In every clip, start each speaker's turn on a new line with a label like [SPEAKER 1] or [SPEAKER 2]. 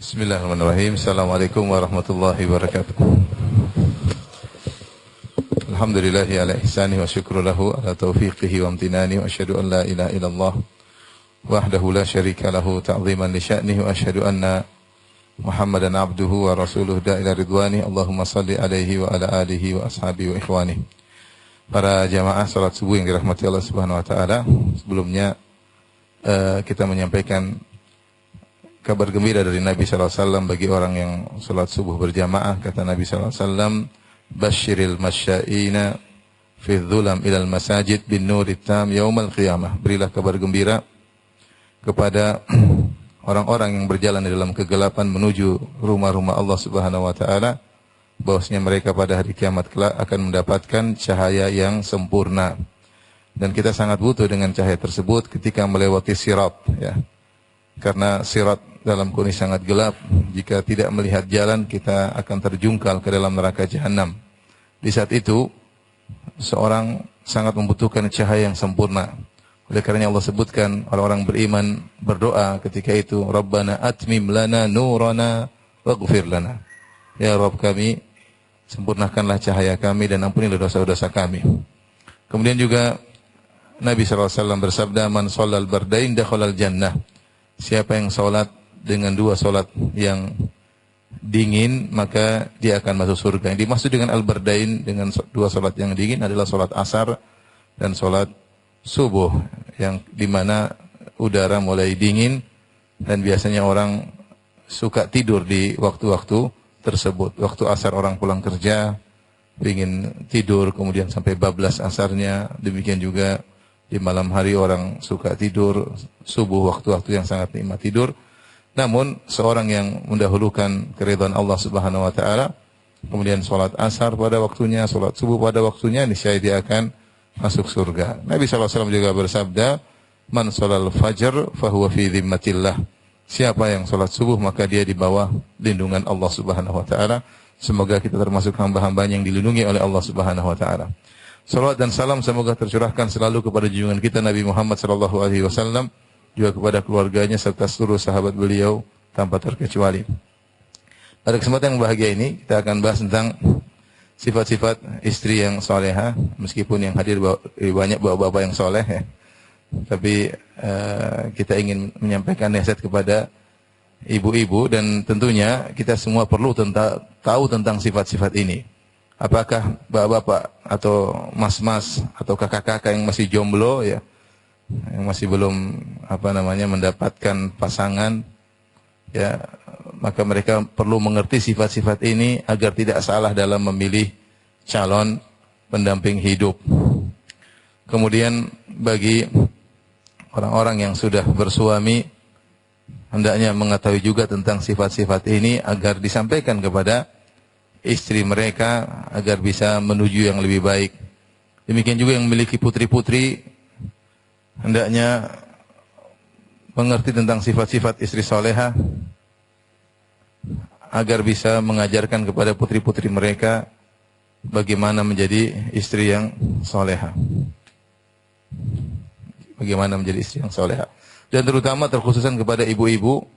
[SPEAKER 1] Bismillahirrahmanirrahim. Assalamualaikum warahmatullahi wabarakatuh. Alhamdulillahi ala ihsanihi wa syukru lahu ala taufiqihi wa amtinani wa asyhadu an la ilaha illallah wahdahu la syarika lahu ta'ziman li sya'nihi wa asyhadu anna Muhammadan abduhu wa rasuluhu da'ila ridwani. Allahumma salli alaihi wa ala alihi wa ashabihi wa ikhwani. Para jamaah salat subuh yang dirahmati Allah Subhanahu wa taala, sebelumnya kita menyampaikan kabar gembira dari Nabi sallallahu alaihi wasallam bagi orang yang salat subuh berjamaah. Kata Nabi sallallahu alaihi wasallam, "Basyiril masya'ina fi dhulam ilal masajid bin nurit tam yaumal qiyamah." Berilah kabar gembira kepada orang-orang yang berjalan di dalam kegelapan menuju rumah-rumah Allah Subhanahu wa taala, bahwasanya mereka pada hari kiamat kelak akan mendapatkan cahaya yang sempurna. Dan kita sangat butuh dengan cahaya tersebut ketika melewati sirat, ya. Karena sirat dalam kondisi sangat gelap, jika tidak melihat jalan kita akan terjungkal ke dalam neraka jahanam. Di saat itu seorang sangat membutuhkan cahaya yang sempurna. Oleh karenanya Allah sebutkan orang-orang beriman berdoa ketika itu, Rabbana atmim lana nurana waghfir lana. Ya Rabb kami, sempurnakanlah cahaya kami dan ampunilah dosa-dosa kami. Kemudian juga Nabi SAW bersabda, Man sholal bardain dakhalal jannah. Siapa yang salat dengan dua salat yang dingin, maka dia akan masuk surga. Yang dimaksud dengan al-bardain, dengan dua salat yang dingin adalah salat asar dan salat subuh, yang dimana udara mulai dingin dan biasanya orang suka tidur di waktu-waktu tersebut. Waktu asar orang pulang kerja, ingin tidur, kemudian sampai bablas asarnya. Demikian juga di malam hari orang suka tidur, subuh waktu-waktu yang sangat nikmat tidur. Namun seorang yang mendahulukan keridhaan Allah Subhanahu wa taala, kemudian salat asar pada waktunya, salat subuh pada waktunya, niscaya dia akan masuk surga. Nabi SAW juga bersabda, Man sholal fajr fahuwa fi dhimmatillah. Siapa yang salat subuh maka dia di bawah lindungan Allah Subhanahu wa taala. Semoga kita termasuk hamba-hambanya yang dilindungi oleh Allah Subhanahu wa taala. Salawat dan salam semoga tercurahkan selalu kepada junjungan kita Nabi Muhammad sallallahu alaihi wasallam, juga kepada keluarganya serta seluruh sahabat beliau tanpa terkecuali. Pada kesempatan yang bahagia ini kita akan bahas tentang sifat-sifat istri yang salehah, meskipun yang hadir banyak bapak-bapak yang saleh, ya. Tapi kita ingin menyampaikan nasihat kepada ibu-ibu, dan tentunya kita semua perlu tahu tentang sifat-sifat ini. Apakah bapak-bapak atau mas-mas atau kakak-kakak yang masih jomblo, ya, yang masih belum mendapatkan pasangan, ya, maka mereka perlu mengerti sifat-sifat ini agar tidak salah dalam memilih calon pendamping hidup. Kemudian bagi orang-orang yang sudah bersuami, hendaknya mengetahui juga tentang sifat-sifat ini agar disampaikan kepada istri mereka agar bisa menuju yang lebih baik. Demikian juga yang memiliki putri-putri, hendaknya mengerti tentang sifat-sifat istri salehah agar bisa mengajarkan kepada putri-putri mereka bagaimana menjadi istri yang salehah. Bagaimana menjadi istri yang salehah. Dan terutama terkhususan kepada ibu-ibu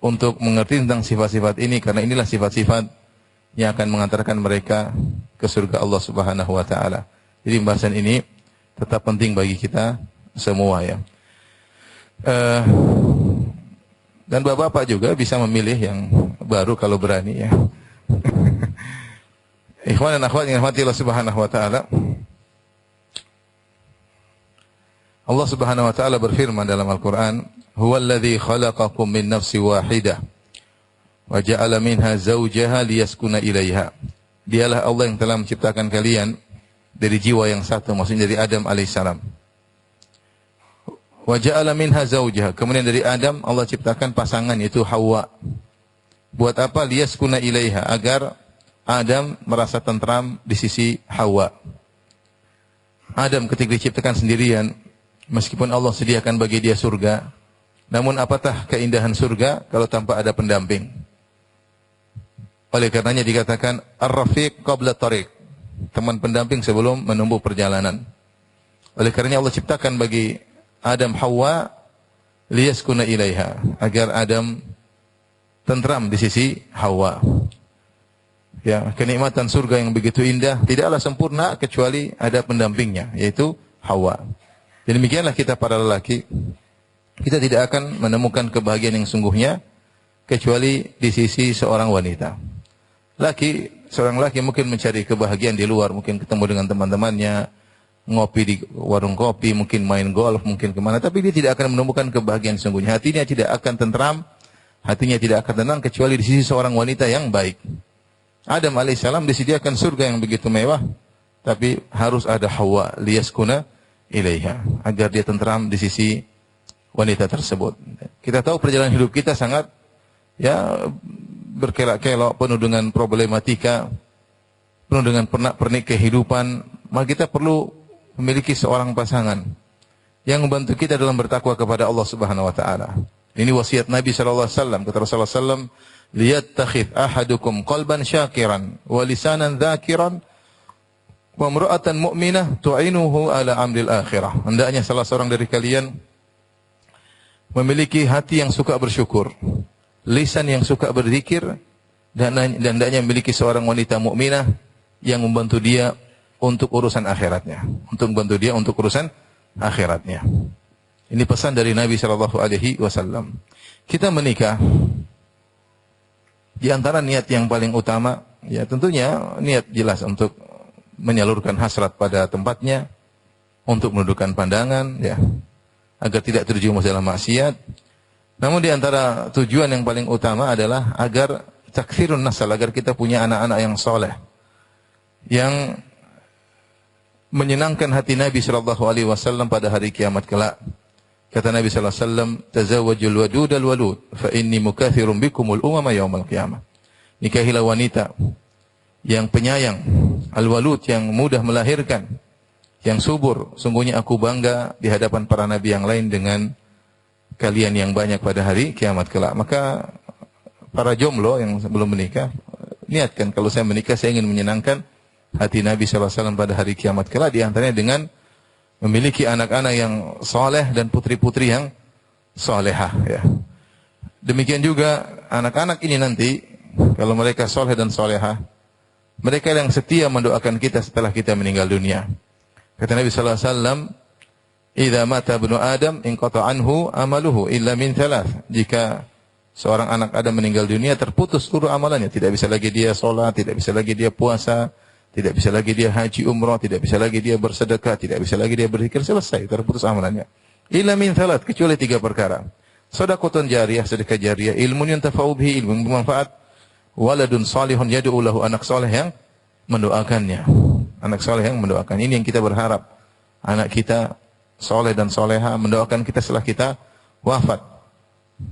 [SPEAKER 1] untuk mengerti tentang sifat-sifat ini, karena inilah sifat-sifat yang akan mengantarkan mereka ke surga Allah Subhanahu wa taala. Jadi pembahasan ini tetap penting bagi kita semua, ya. Dan bapak-bapak juga bisa memilih yang baru kalau berani, ya. Ikhwan dan akhwat yang dirahmati Allah Subhanahu wa taala. Allah Subhanahu wa taala berfirman dalam Al-Qur'an, "Huwallazi khalaqakum min nafsin wahidah wa ja'ala minha zawjaha liyaskuna ilaiha." Dialah Allah yang telah menciptakan kalian dari jiwa yang satu, maksudnya dari Adam alaihissalam. Wa ja'ala minha zawjaha. Kemudian dari Adam Allah ciptakan pasangan, yaitu Hawa. Buat apa? Liyaskuna ilaiha, agar Adam merasa tentram di sisi Hawa. Adam ketika diciptakan sendirian, meskipun Allah sediakan bagi dia surga, namun apatah keindahan surga kalau tanpa ada pendamping. Oleh karenanya dikatakan ar-rafiq qabla tariq, teman pendamping sebelum menempuh perjalanan. Oleh karenanya Allah ciptakan bagi Adam Hawa liyaskuna ilaiha, agar Adam tentram di sisi Hawa. Ya, kenikmatan surga yang begitu indah tidaklah sempurna kecuali ada pendampingnya, yaitu Hawa. Dan demikianlah kita para lelaki, kita tidak akan menemukan kebahagiaan yang sungguhnya kecuali di sisi seorang wanita. Seorang laki mungkin mencari kebahagiaan di luar, mungkin ketemu dengan teman-temannya, ngopi di warung kopi, mungkin main golf, mungkin kemana, tapi dia tidak akan menemukan kebahagiaan sungguhnya. Hatinya tidak akan tentram, hatinya tidak akan tenang kecuali di sisi seorang wanita yang baik. Adam alaihissalam disediakan surga yang begitu mewah, tapi harus ada Hawa liyaskuna ilaiha, agar dia tentram di sisi wanita tersebut. Kita tahu perjalanan hidup kita sangat berkelak-kelok, penuh dengan problematika, penuh dengan pernak-pernik kehidupan. Maka kita perlu memiliki seorang pasangan yang membantu kita dalam bertakwa kepada Allah Subhanahu wa taala. Ini wasiat Nabi sallallahu alaihi wasallam. Kata Rasulullah sallallahu alaihi wasallam, liyattakhidh ahadukum qalban syakiran wa lisanan dzakiran wa imra'atan mu'minah tu'inuhu ala amril akhirah. Hendaknya salah seorang dari kalian memiliki hati yang suka bersyukur, lisan yang suka berzikir, dan hendaknya memiliki seorang wanita mukminah yang membantu dia untuk urusan akhiratnya, Ini pesan dari Nabi sallallahu alaihi wasallam. Kita menikah, di antara niat yang paling utama, ya tentunya niat jelas untuk menyalurkan hasrat pada tempatnya, untuk menundukkan pandangan, ya, agar tidak terjerumus dalam maksiat. Namun di antara tujuan yang paling utama adalah agar takfirun nasal, agar kita punya anak-anak yang soleh, yang menyenangkan hati Nabi sallallahu alaihi wasallam pada hari kiamat kelak. Kata Nabi sallallahu alaihi wasallam, "Tazawwajul wadudal walud, fa inni mukatsirun bikumul umama yaumil qiyamah." Nikahilah wanita yang penyayang, al-walud, yang mudah melahirkan, yang subur. Sungguhnya aku bangga di hadapan para nabi yang lain dengan kalian yang banyak pada hari kiamat kelak. Maka para jomblo yang belum menikah, niatkan kalau saya menikah saya ingin menyenangkan hati Nabi sallallahu alaihi wasallam pada hari kiamat kelak, di antaranya dengan memiliki anak-anak yang soleh dan putri-putri yang solehah, ya. Demikian juga anak-anak ini nanti, kalau mereka soleh dan solehah, mereka yang setia mendoakan kita setelah kita meninggal dunia. Kata Nabi sallallahu alaihi wasallam, "Idza mata ibnu Adam inqata anhu amaluhu illa min thalath." Jika seorang anak Adam meninggal dunia, terputus seluruh amalannya. Tidak bisa lagi dia sholat, tidak bisa lagi dia puasa, tidak bisa lagi dia haji umrah, tidak bisa lagi dia bersedekah, tidak bisa lagi dia berzikir, selesai, terputus amalannya. Illa min thalath, kecuali 3 perkara. Shadaqatun jariyah, sedekah jariyah, ilmun yuntafa'u bihi, ilmu yang bermanfaat, waladun salihun yad'u lahu, anak saleh yang mendoakannya. Anak saleh yang mendoakan. Ini yang kita berharap. Anak kita saleh dan saleha mendoakan kita setelah kita wafat.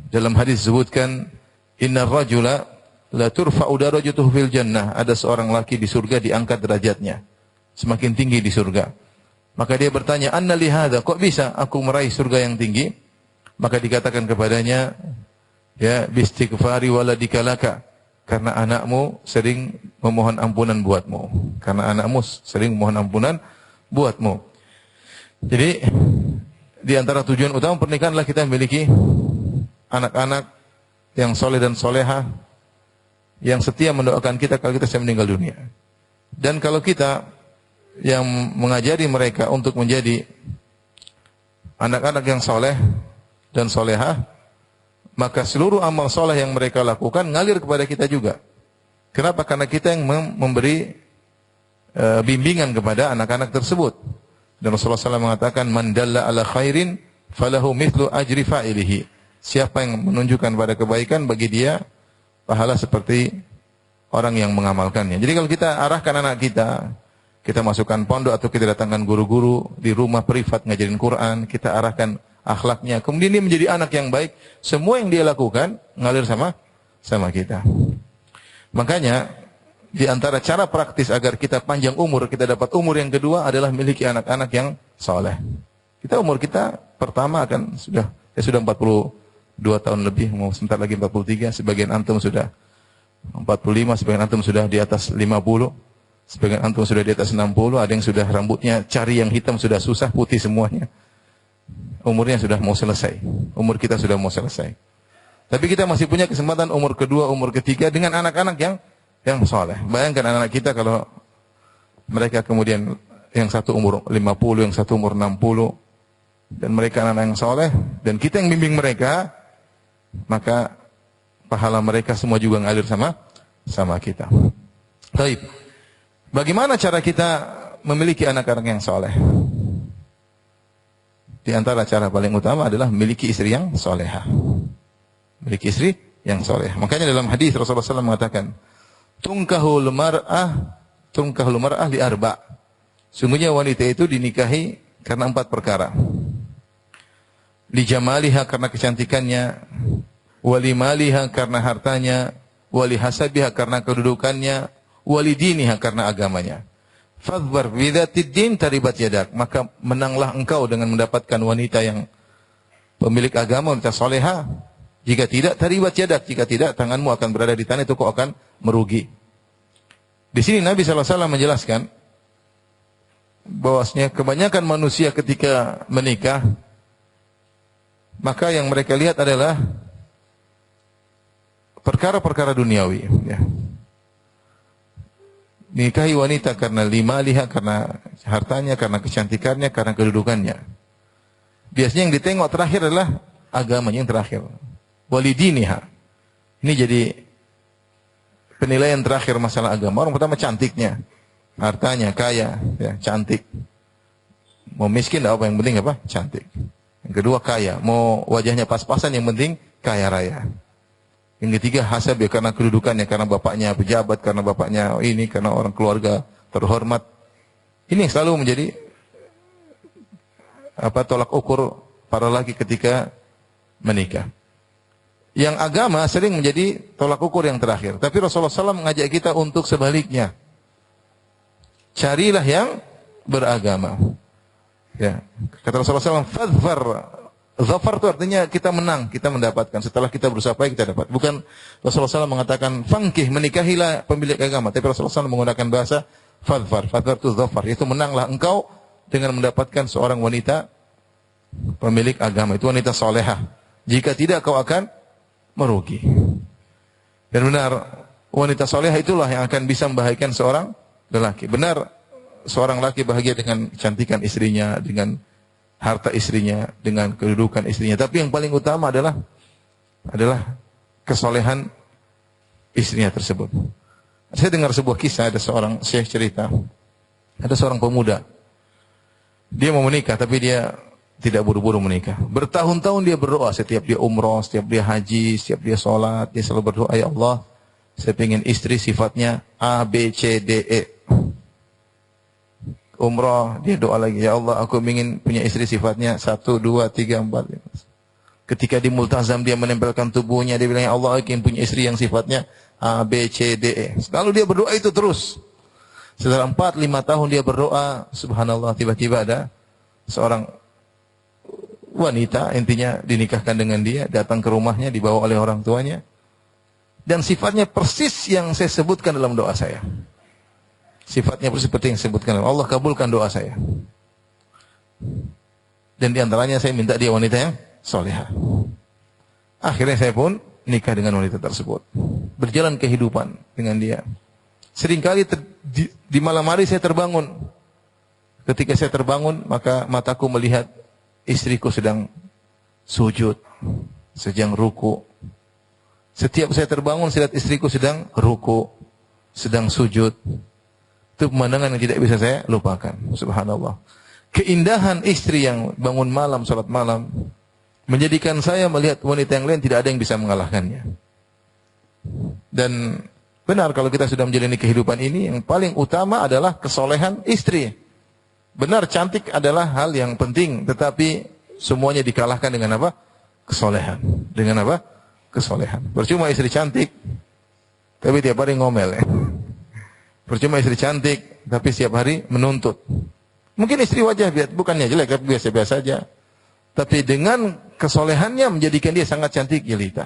[SPEAKER 1] Dalam hadis disebutkan, "Innar rajula la turfa'u darajatuhu fil jannah." Ada seorang laki di surga diangkat derajatnya, semakin tinggi di surga. Maka dia bertanya, "Anna li hadza?" Kok bisa aku meraih surga yang tinggi? Maka dikatakan kepadanya, ya, "Bistighfari waladika laka." Karena anakmu sering memohon ampunan buatmu. Karena anakmu sering memohon ampunan buatmu. Jadi di antara tujuan utama pernikahan adalah kita memiliki anak-anak yang soleh dan soleha, yang setia mendoakan kita kalau kita sudah meninggal dunia. Dan kalau kita yang mengajari mereka untuk menjadi anak-anak yang soleh dan soleha, maka seluruh amal soleh yang mereka lakukan ngalir kepada kita juga. Kenapa? Karena kita yang memberi bimbingan kepada anak-anak tersebut. Dan Rasulullah SAW mengatakan, "Man dalla ala khairin falahu mithlu ajri fa'ilihi." Siapa yang menunjukkan pada kebaikan, bagi dia pahala seperti orang yang mengamalkannya. Jadi kalau kita arahkan anak kita, kita masukkan pondok atau kita datangkan guru-guru di rumah privat ngajarin Quran, kita arahkan akhlaknya, kemudian dia menjadi anak yang baik, semua yang dia lakukan ngalir sama kita. Makanya di antara cara praktis agar kita panjang umur, kita dapat umur yang kedua adalah memiliki anak-anak yang saleh. Umur kita pertama akan sudah 42 tahun lebih, mau sebentar lagi 43, sebagian antum sudah 45, sebagian antum sudah di atas 50, sebagian antum sudah di atas 60, ada yang sudah rambutnya cari yang hitam sudah susah, putih semuanya. Umurnya sudah mau selesai. Umur kita sudah mau selesai. Tapi kita masih punya kesempatan umur kedua, umur ketiga dengan anak-anak yang soleh. Bayangkan anak-anak kita kalau mereka kemudian yang satu umur 50, yang satu umur 60, dan mereka anak-anak yang soleh, dan kita yang bimbing mereka, maka pahala mereka semua juga ngalir sama kita. Baik. Bagaimana cara kita memiliki anak-anak yang soleh? Di antara cara paling utama adalah memiliki istri yang solehah. Memiliki istri yang soleh. Makanya dalam hadis Rasulullah SAW mengatakan, Tunkahul mar'ah li arba'. Sungguhnya wanita itu dinikahi karena 4 perkara. Li jamaliha karena kecantikannya, wali maliha karena hartanya, wali hasabiha karena kedudukannya, wali diniha karena agamanya. Fadhbar bidzatid din taribat yadak. Maka menanglah engkau dengan mendapatkan wanita yang pemilik agama, wanita soleha. Jika tidak, taribat yadak. Jika tidak, tanganmu akan berada di tanah, itu kau akan merugi. Di sini Nabi SAW menjelaskan bahwasanya kebanyakan manusia ketika menikah, maka yang mereka lihat adalah perkara-perkara duniawi. Ya. Nikahi wanita karena limaliha, karena hartanya, karena kecantikannya, karena kedudukannya. Biasanya yang ditengok terakhir adalah agamanya yang terakhir. Walidiniha. Ini jadi penilaian terakhir masalah agama. Orang pertama cantiknya, hartanya, kaya, ya, cantik. Mau miskin apa yang penting apa? Cantik. Yang kedua kaya, mau wajahnya pas-pasan yang penting kaya raya. Yang ketiga hasab, ya, karena kedudukannya, karena bapaknya pejabat, karena bapaknya ini, karena orang keluarga terhormat. Ini yang selalu menjadi tolak ukur para laki ketika menikah. Yang agama sering menjadi tolak ukur yang terakhir. Tapi Rasulullah SAW mengajak kita untuk sebaliknya. Carilah yang beragama. Ya. Kata Rasulullah SAW, fadhfar. Zafar itu artinya kita menang, kita mendapatkan. Setelah kita berusaha payah, kita dapat. Bukan Rasulullah SAW mengatakan, fangkih, menikahilah pemilik agama. Tapi Rasulullah SAW menggunakan bahasa fadhfar. Fadhfar itu zafar. Itu menanglah engkau dengan mendapatkan seorang wanita pemilik agama. Itu wanita solehah. Jika tidak, kau akan merugi. Dan benar, wanita solehah itulah yang akan bisa membahagiakan seorang lelaki. Benar, seorang laki bahagia dengan kecantikan istrinya, dengan harta istrinya, dengan kedudukan istrinya. Tapi yang paling utama adalah kesolehan istrinya tersebut. Saya dengar sebuah kisah, ada seorang syekh cerita, ada seorang pemuda. Dia mau menikah, tapi dia tidak buru-buru menikah. Bertahun-tahun dia berdoa, setiap dia umroh, setiap dia haji, setiap dia sholat, dia selalu berdoa, ya Allah, saya ingin istri sifatnya A, B, C, D, E. Umrah, dia doa lagi, ya Allah, aku ingin punya istri sifatnya 1, 2, 3, 4. Ketika di multazam dia menempelkan tubuhnya, dia bilang, ya Allah, aku ingin punya istri yang sifatnya A, B, C, D, E. Lalu dia berdoa itu terus. Setelah 4, 5 tahun dia berdoa, subhanallah, tiba-tiba ada seorang wanita, intinya dinikahkan dengan dia, datang ke rumahnya, dibawa oleh orang tuanya. Dan sifatnya persis yang saya sebutkan dalam doa saya. Sifatnya seperti yang disebutkan. Allah kabulkan doa saya. Dan diantaranya saya minta dia wanita yang solehah. Akhirnya saya pun nikah dengan wanita tersebut. Berjalan kehidupan dengan dia. Seringkali di malam hari saya terbangun. Ketika saya terbangun, maka mataku melihat istriku sedang sujud, sedang ruku. Setiap saya terbangun, saya lihat istriku sedang ruku, sedang sujud. Itu pemandangan yang tidak bisa saya lupakan. Subhanallah. Keindahan istri yang bangun malam, salat malam, menjadikan saya melihat wanita yang lain tidak ada yang bisa mengalahkannya. Dan benar kalau kita sudah menjalani kehidupan ini, yang paling utama adalah kesolehan istri. Benar cantik adalah hal yang penting, tetapi semuanya dikalahkan dengan apa? Kesolehan. Dengan apa? Kesolehan. Percuma istri cantik, tapi tiap hari ngomel ya. Percuma istri cantik, tapi setiap hari menuntut. Mungkin istri wajah bukannya jelek, tapi biasa-biasa saja. Tapi dengan kesolehannya menjadikan dia sangat cantik jelita.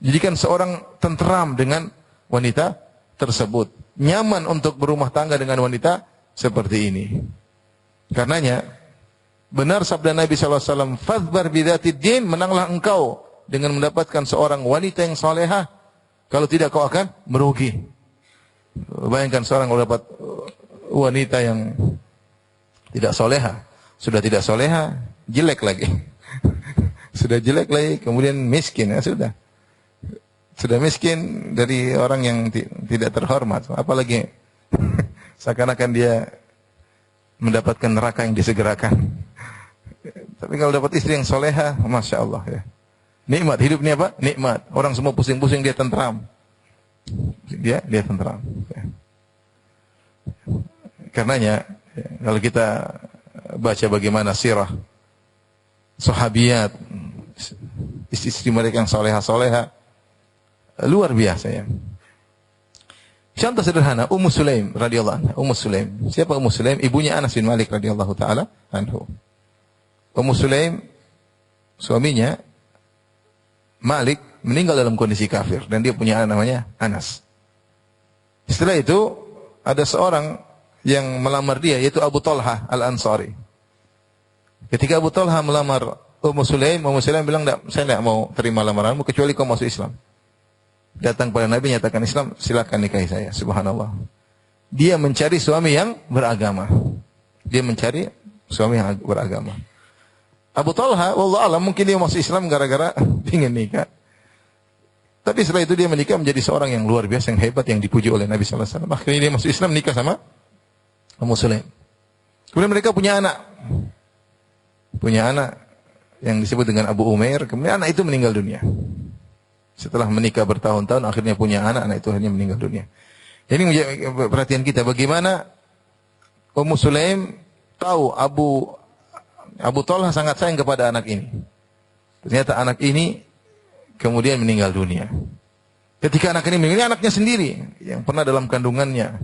[SPEAKER 1] Jadikan seorang tenteram dengan wanita tersebut. Nyaman untuk berumah tangga dengan wanita seperti ini. Karenanya, benar sabda Nabi SAW, Fadhbar bidzatid din, menanglah engkau dengan mendapatkan seorang wanita yang salehah. Kalau tidak kau akan merugi. Bayangkan seorang kalau dapat wanita yang tidak salehah, sudah tidak salehah, jelek lagi. Sudah jelek lagi, kemudian miskin, ya sudah. Sudah miskin dari orang yang tidak terhormat. Apalagi seakan-akan dia mendapatkan neraka yang disegerakan. Tapi kalau dapat istri yang soleha, Masya Allah ya. Nikmat, hidup ini apa? Nikmat. Orang semua pusing-pusing, dia tentram. Dia tentram. Ya. Karenanya, ya, kalau kita baca bagaimana sirah sahabiyat, istri-istri mereka yang soleha-soleha, luar biasa ya. Contoh sederhana, Ummu Sulaim radhiyallahu anha. Ummu Sulaim. Siapa Ummu Sulaim? Ibunya Anas bin Malik radhiyallahu taala anhu. Ummu Sulaim, suaminya Malik, meninggal dalam kondisi kafir dan dia punya anak namanya Anas. Setelah itu ada seorang yang melamar dia, yaitu Abu Talha Al-Ansari. Ketika Abu Talha melamar Ummu Sulaim bilang, saya tidak mau terima lamaranmu kecuali kau masuk Islam. Datang pada Nabi, nyatakan Islam, silakan nikahi saya. Subhanallah. Dia mencari suami yang beragama. Dia mencari suami yang beragama. Abu Talha, wallahu alam, mungkin dia masuk Islam gara-gara ingin nikah. Tapi setelah itu dia menikah menjadi seorang yang luar biasa, yang hebat, yang dipuji oleh Nabi sallallahu alaihi wasallam. Akhirnya dia masuk Islam, nikah sama Ummu Sulaim. Kemudian mereka punya anak. Punya anak yang disebut dengan Abu Umair. Kemudian anak itu meninggal dunia. Setelah menikah bertahun-tahun, akhirnya punya anak itu akhirnya meninggal dunia. Jadi menjadi perhatian kita bagaimana Ummu Sulaim tahu Abu Talha sangat sayang kepada anak ini. Ternyata anak ini kemudian meninggal dunia. Ketika anak ini meninggal, anaknya sendiri yang pernah dalam kandungannya,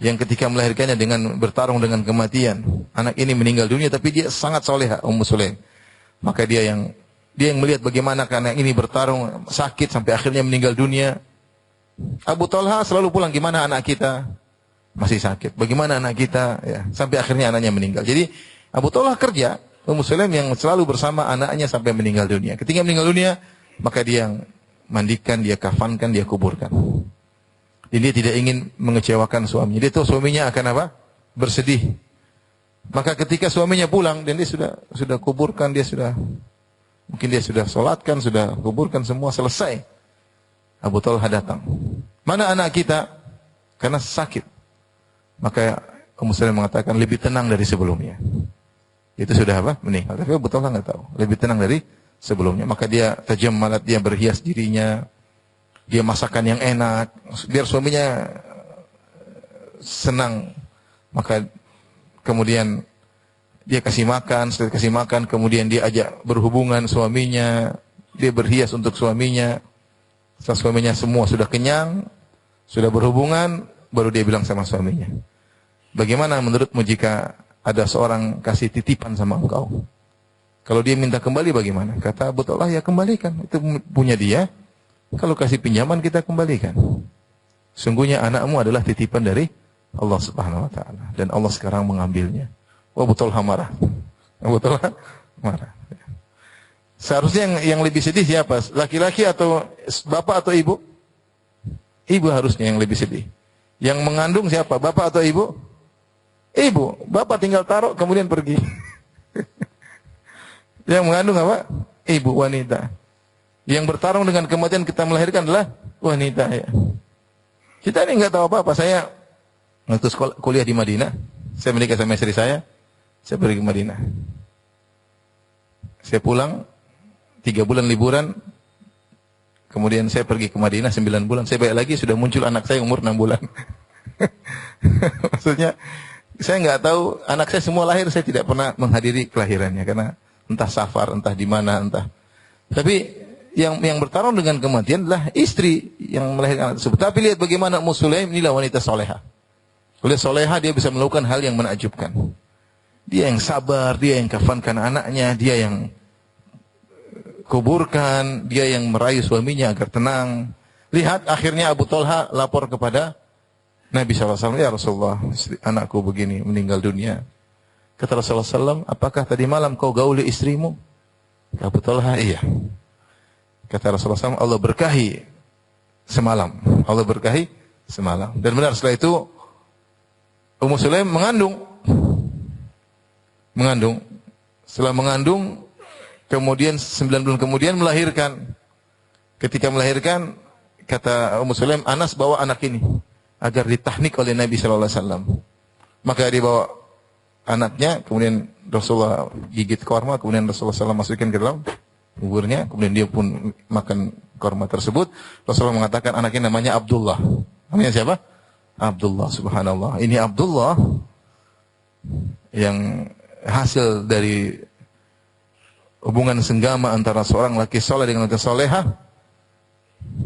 [SPEAKER 1] yang ketika melahirkannya dengan bertarung dengan kematian, anak ini meninggal dunia, tapi dia sangat soleha, Ummu Sulaim. Maka dia yang melihat bagaimana anak ini bertarung sakit sampai akhirnya meninggal dunia. Abu Talha selalu pulang, gimana anak kita? Masih sakit. Bagaimana anak kita? Ya, sampai akhirnya anaknya meninggal. Jadi Abu Talha kerja, Ummu Sulaim yang selalu bersama anaknya sampai meninggal dunia. Ketika meninggal dunia, maka dia yang mandikan, dia kafankan, dia kuburkan. Jadi dia tidak ingin mengecewakan suaminya. Dia tahu suaminya akan apa? Bersedih. Maka ketika suaminya pulang dan dia sudah kuburkan, mungkin dia sudah solatkan, sudah kuburkan semua, selesai. Abu Talha datang. Mana anak kita? Karena sakit. Maka Ummu Sulaim mengatakan lebih tenang dari sebelumnya. Itu sudah apa? Meninggal. Tapi Abu Talha nggak tahu. Lebih tenang dari sebelumnya. Maka dia tajammalat, dia berhias dirinya. Dia masakan yang enak. Biar suaminya senang. Maka kemudian dia kasih makan. Setelah kasih makan, kemudian dia ajak berhubungan suaminya. Dia berhias untuk suaminya. Setelah suaminya semua sudah kenyang, sudah berhubungan, baru dia bilang sama suaminya, bagaimana menurutmu jika ada seorang kasih titipan sama engkau? Kalau dia minta kembali bagaimana? Kata Abu Talha, ya kembalikan. Itu punya dia. Kalau kasih pinjaman kita kembalikan. Sungguhnya anakmu adalah titipan dari Allah Subhanahu wa taala dan Allah sekarang mengambilnya. Abu Talha marah. Abu Talha marah. Seharusnya yang lebih sedih siapa? Laki-laki atau bapak atau ibu? Ibu harusnya yang lebih sedih. Yang mengandung siapa? Bapak atau ibu? Ibu. Bapak tinggal taruh kemudian pergi. Yang mengandung apa? Ibu, wanita. Yang bertarung dengan kematian kita melahirkan adalah wanita. Ya. Kita ini nggak tahu apa-apa. Saya waktu kuliah di Madinah, saya menikah sama istri saya pergi ke Madinah. Saya pulang 3 bulan liburan, kemudian saya pergi ke Madinah 9 bulan, saya balik lagi, sudah muncul anak saya umur 6 bulan. Maksudnya, saya nggak tahu, anak saya semua lahir, saya tidak pernah menghadiri kelahirannya, karena entah safar, entah di mana, entah. Tapi, yang bertarung dengan kematian adalah istri yang melahirkan anak tersebut. Tapi lihat bagaimana Ummu Sulaim, inilah wanita soleha. Oleh soleha, dia bisa melakukan hal yang menakjubkan. Dia yang sabar, dia yang kafankan anaknya, dia yang kuburkan, dia yang merayu suaminya agar tenang. Lihat akhirnya Abu Talha lapor kepada Nabi SAW, ya Rasulullah, anakku begini meninggal dunia. Kata Rasulullah SAW, apakah tadi malam kau gauli istrimu? Abu Talha, iya. Kata Rasulullah SAW, Allah berkahi semalam. Allah berkahi semalam. Dan benar setelah itu Ummu Sulaim mengandung. Setelah mengandung, kemudian 9 bulan kemudian melahirkan. Ketika melahirkan, kata Ummu Sulaim, Anas bawa anak ini agar ditahnik oleh Nabi sallallahu alaihi wasallam. Maka dia bawa anaknya, kemudian Rasulullah gigit korma, kemudian Rasulullah SAW masukkan ke dalam buburnya, kemudian dia pun makan korma tersebut. Rasulullah mengatakan anaknya namanya Abdullah. Namanya siapa? Abdullah, subhanallah. Ini Abdullah yang hasil dari hubungan senggama antara seorang laki soleh dengan wanita soleha,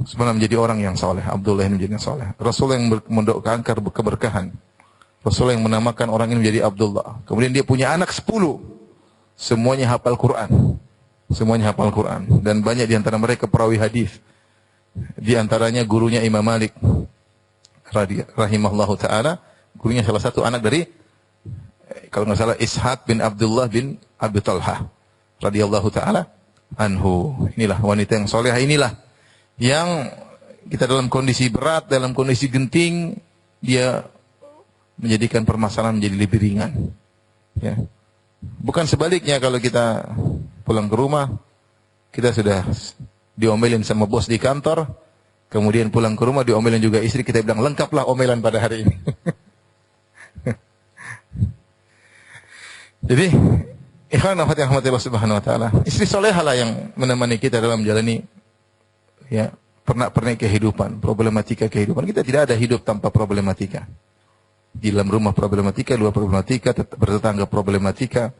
[SPEAKER 1] sebenarnya menjadi orang yang soleh. Abdullah ini menjadi yang soleh. Rasul yang mendoakan keberkahan. Rasul yang menamakan orang ini menjadi Abdullah. Kemudian dia punya anak 10. Semuanya hafal Quran. Semuanya hafal Quran. Dan banyak di antara mereka perawi hadis. Di antaranya gurunya Imam Malik rahimahullahu ta'ala. Gurunya salah satu anak dari, kalau nggak salah, Ishaq bin Abdullah bin Abi Talha radhiyallahu ta'ala anhu. Inilah wanita yang soleh, inilah yang kita dalam kondisi berat, dalam kondisi genting, dia menjadikan permasalahan menjadi lebih ringan. Ya. Bukan sebaliknya, kalau kita pulang ke rumah, kita sudah diomelin sama bos di kantor, kemudian pulang ke rumah diomelin juga istri, kita bilang lengkaplah omelan pada hari ini. Jadi, ikhwan nafat yang rahmatillah subhanahu wa ta'ala, istri solehah lah yang menemani kita dalam menjalani ya pernak-pernik kehidupan, problematika kehidupan. Kita tidak ada hidup tanpa problematika. Di dalam rumah problematika, luar problematika, bertetangga problematika.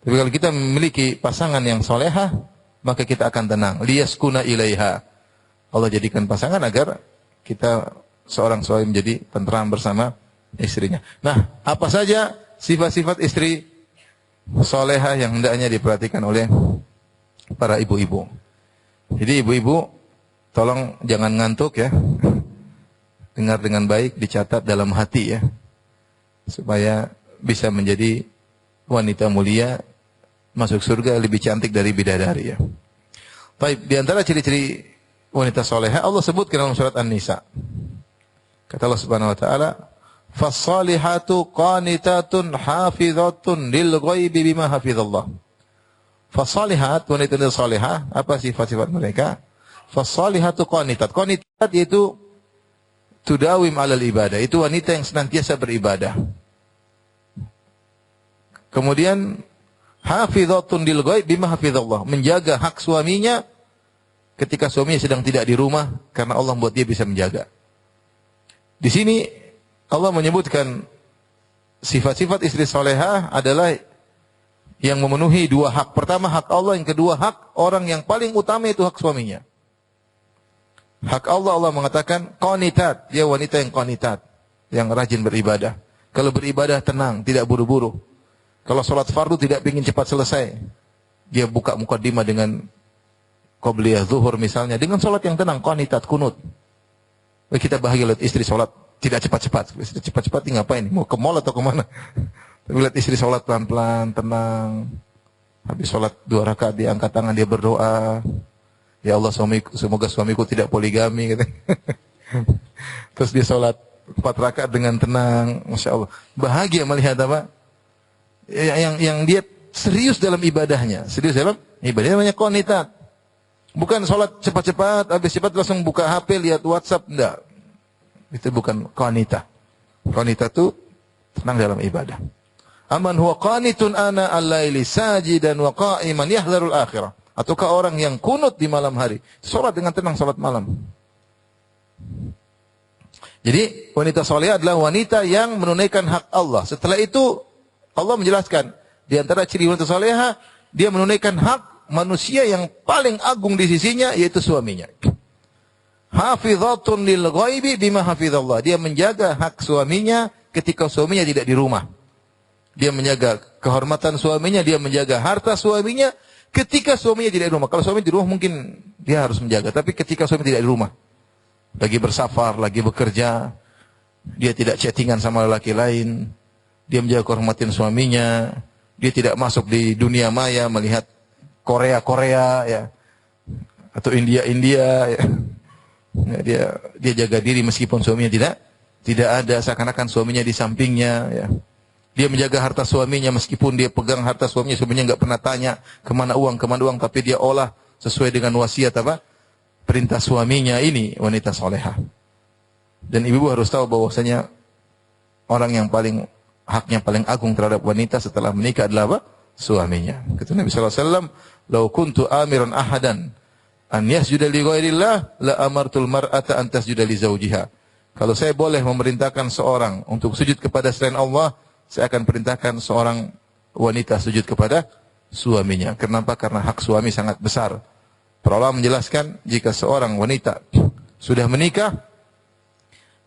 [SPEAKER 1] Tapi kalau kita memiliki pasangan yang solehah, maka kita akan tenang. Liyaskuna ilaiha. Allah jadikan pasangan agar kita seorang suami menjadi tenteram bersama istrinya. Nah, apa saja sifat-sifat istri solehah yang hendaknya diperhatikan oleh para ibu-ibu. Jadi ibu-ibu, tolong jangan ngantuk ya. Dengar dengan baik, dicatat dalam hati ya. Supaya bisa menjadi wanita mulia, masuk surga lebih cantik dari bidadari ya. Baik, di antara ciri-ciri wanita solehah Allah sebutkan dalam surat An-Nisa. Kata Allah Subhanahu wa taala, "Fas-salihatu qanitatun hafizatun lil ghaibi bima hafizallah." Fas-salihat, wanita solehah, apa sifat-sifat mereka? Fas-salihatu qanitat. Qanitat yaitu tudawim alal ibadah. Itu wanita yang senantiasa beribadah. Kemudian hafizatun lil ghaib bima hafizallah, menjaga hak suaminya ketika suaminya sedang tidak di rumah, karena Allah membuat dia bisa menjaga. Di sini Allah menyebutkan sifat-sifat istri solehah adalah yang memenuhi dua hak. Pertama hak Allah, yang kedua hak orang yang paling utama itu hak suaminya. Hak Allah, Allah mengatakan qanitat, dia wanita yang qanitat, yang rajin beribadah. Kalau beribadah tenang, tidak buru-buru. Kalau sholat fardu tidak ingin cepat selesai. Dia buka mukaddimah dengan qobliyah zuhur misalnya, dengan sholat yang tenang, qanitat, kunut. Kita bahagia lihat istri sholat tidak cepat-cepat. Cepat-cepat ini ngapain? Mau ke mall atau kemana? Tapi lihat istri sholat pelan-pelan, tenang. Habis sholat 2 rakaat dia angkat tangan, dia berdoa. Ya Allah, semoga suamiku tidak poligami. Gitu. Terus dia sholat 4 rakaat dengan tenang. Masya Allah. Bahagia melihat apa? Yang dia serius dalam ibadahnya. Serius dalam ibadahnya, namanya qanitat. Bukan sholat cepat-cepat, habis cepat langsung buka HP, lihat WhatsApp. Enggak. Itu bukan qanitah. Qanitah itu tenang dalam ibadah. Aman huwa qanitun ana al-laili sajidan wa qa'iman yahdharul akhirah. Ataukah orang yang kunut di malam hari, sholat dengan tenang, sholat malam. Jadi wanita soleh adalah wanita yang menunaikan hak Allah. Setelah itu Allah menjelaskan di antara ciri wanita soleha, dia menunaikan hak manusia yang paling agung di sisinya, yaitu suaminya. Hafizatun lil ghaibi bima hafizallah. Dia menjaga hak suaminya ketika suaminya tidak di rumah. Dia menjaga kehormatan suaminya, dia menjaga harta suaminya ketika suaminya tidak di rumah. Kalau suami di rumah mungkin dia harus menjaga, tapi ketika suami tidak di rumah, lagi bersafar, lagi bekerja, dia tidak chattingan sama lelaki lain, dia menjaga kehormatan suaminya, dia tidak masuk di dunia maya melihat Korea ya. atau India ya. Nah, dia jaga diri meskipun suaminya tidak ada, seakan-akan suaminya di sampingnya ya. Dia menjaga harta suaminya meskipun dia pegang harta suaminya nggak pernah tanya kemana uang, tapi dia olah sesuai dengan wasiat apa? Perintah suaminya. Ini wanita solehah. Dan ibu harus tahu bahwasanya orang yang haknya paling agung terhadap wanita setelah menikah adalah apa? Suaminya. Kata Nabi sallallahu alaihi wasallam, "Lau kuntu amiran ahadan an yasjuda li ghairillah la amartul mar'ata an tasjuda li zawjiha." Kalau saya boleh memerintahkan seorang untuk sujud kepada selain Allah, saya akan perintahkan seorang wanita sujud kepada suaminya. Kenapa? Karena hak suami sangat besar. Para ulama menjelaskan, jika seorang wanita sudah menikah,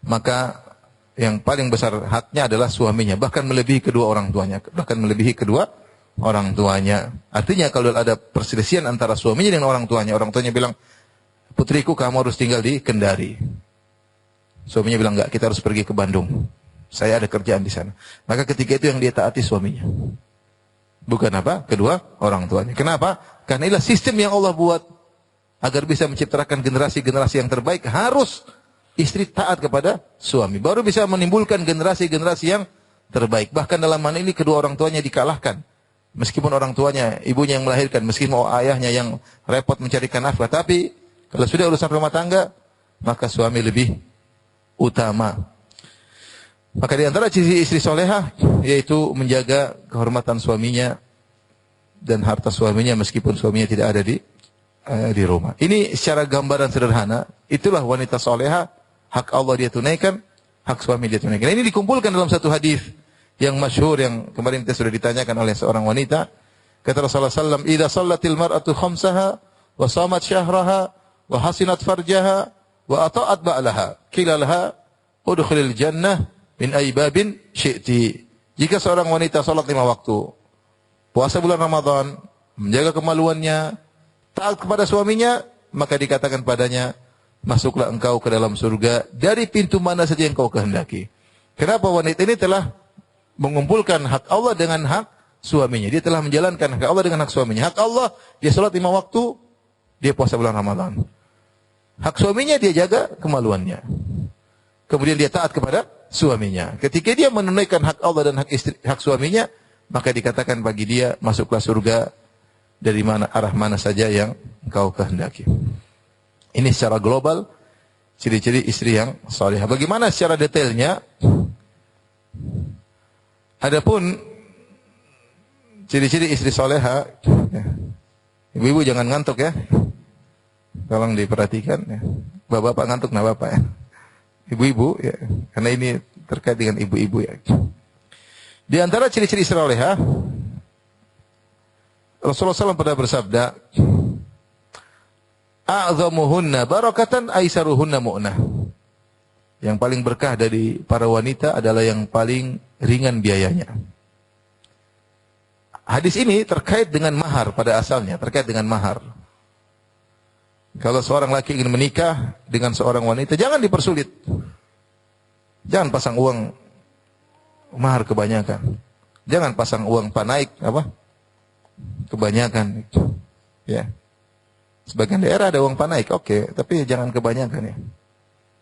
[SPEAKER 1] maka yang paling besar haknya adalah suaminya, bahkan melebihi kedua orang tuanya. Artinya kalau ada perselisihan antara suaminya dengan orang tuanya bilang, "Putriku, kamu harus tinggal di Kendari." Suaminya bilang, "Enggak, kita harus pergi ke Bandung. Saya ada kerjaan di sana." Maka ketika itu yang dia taati suaminya. Bukan apa? Kedua orang tuanya. Kenapa? Karena inilah sistem yang Allah buat. Agar bisa menciptakan generasi-generasi yang terbaik, harus istri taat kepada suami. Baru bisa menimbulkan generasi-generasi yang terbaik. Bahkan dalam hal ini kedua orang tuanya dikalahkan. Meskipun orang tuanya, ibunya yang melahirkan, meskipun ayahnya yang repot mencarikan nafkah. Tapi kalau sudah urusan rumah tangga, maka suami lebih utama. Maka di antara ciri istri solehah yaitu menjaga kehormatan suaminya dan harta suaminya meskipun suaminya tidak ada di rumah. Ini secara gambaran sederhana, itulah wanita solehah, hak Allah dia tunaikan, hak suami dia tunaikan. Ini dikumpulkan dalam satu hadis yang masyhur yang kemarin kita sudah ditanyakan oleh seorang wanita. Kata Rasulullah sallallahu alaihi wasallam, "Idza shallatil mar'atu khamsaha wa shamat syahraha wa hasinat farjaha wa ata'at ba'laha, qila laha udkhilil jannah min aibabin syi'ti." Jika seorang wanita salat 5 waktu, puasa bulan Ramadan, menjaga kemaluannya, taat kepada suaminya, maka dikatakan padanya, "Masuklah engkau ke dalam surga dari pintu mana saja yang kau kehendaki." Kenapa? Wanita ini telah mengumpulkan hak Allah dengan hak suaminya. Dia telah menjalankan hak Allah dengan hak suaminya. Hak Allah, dia salat 5 waktu, dia puasa bulan Ramadan. Hak suaminya, dia jaga kemaluannya. Kemudian dia taat kepada suaminya. Ketika dia menunaikan hak Allah dan hak suaminya, maka dikatakan bagi dia, masuklah surga dari arah mana saja yang engkau kehendaki. Ini secara global ciri-ciri istri yang salihah. Bagaimana secara detailnya? Adapun ciri-ciri istri salihah, ibu-ibu jangan ngantuk ya. Tolong diperhatikan ya. Bapak-bapak ngantuk, nah bapak ya. Ibu-ibu ya, karena ini terkait dengan ibu-ibu ya. Di antara ciri-ciri istri salihah, Rasulullah SAW pernah bersabda, "A'zamuhunna barakatan aisaruhunna mu'nah." Yang paling berkah dari para wanita adalah yang paling ringan biayanya. Hadis ini terkait dengan mahar pada asalnya, terkait dengan mahar. Kalau seorang laki ingin menikah dengan seorang wanita, jangan dipersulit. Jangan pasang uang mahar kebanyakan. Jangan pasang uang panaik kebanyakan. Ya. Sebagian daerah ada uang panaik, oke, tapi jangan kebanyakan ya.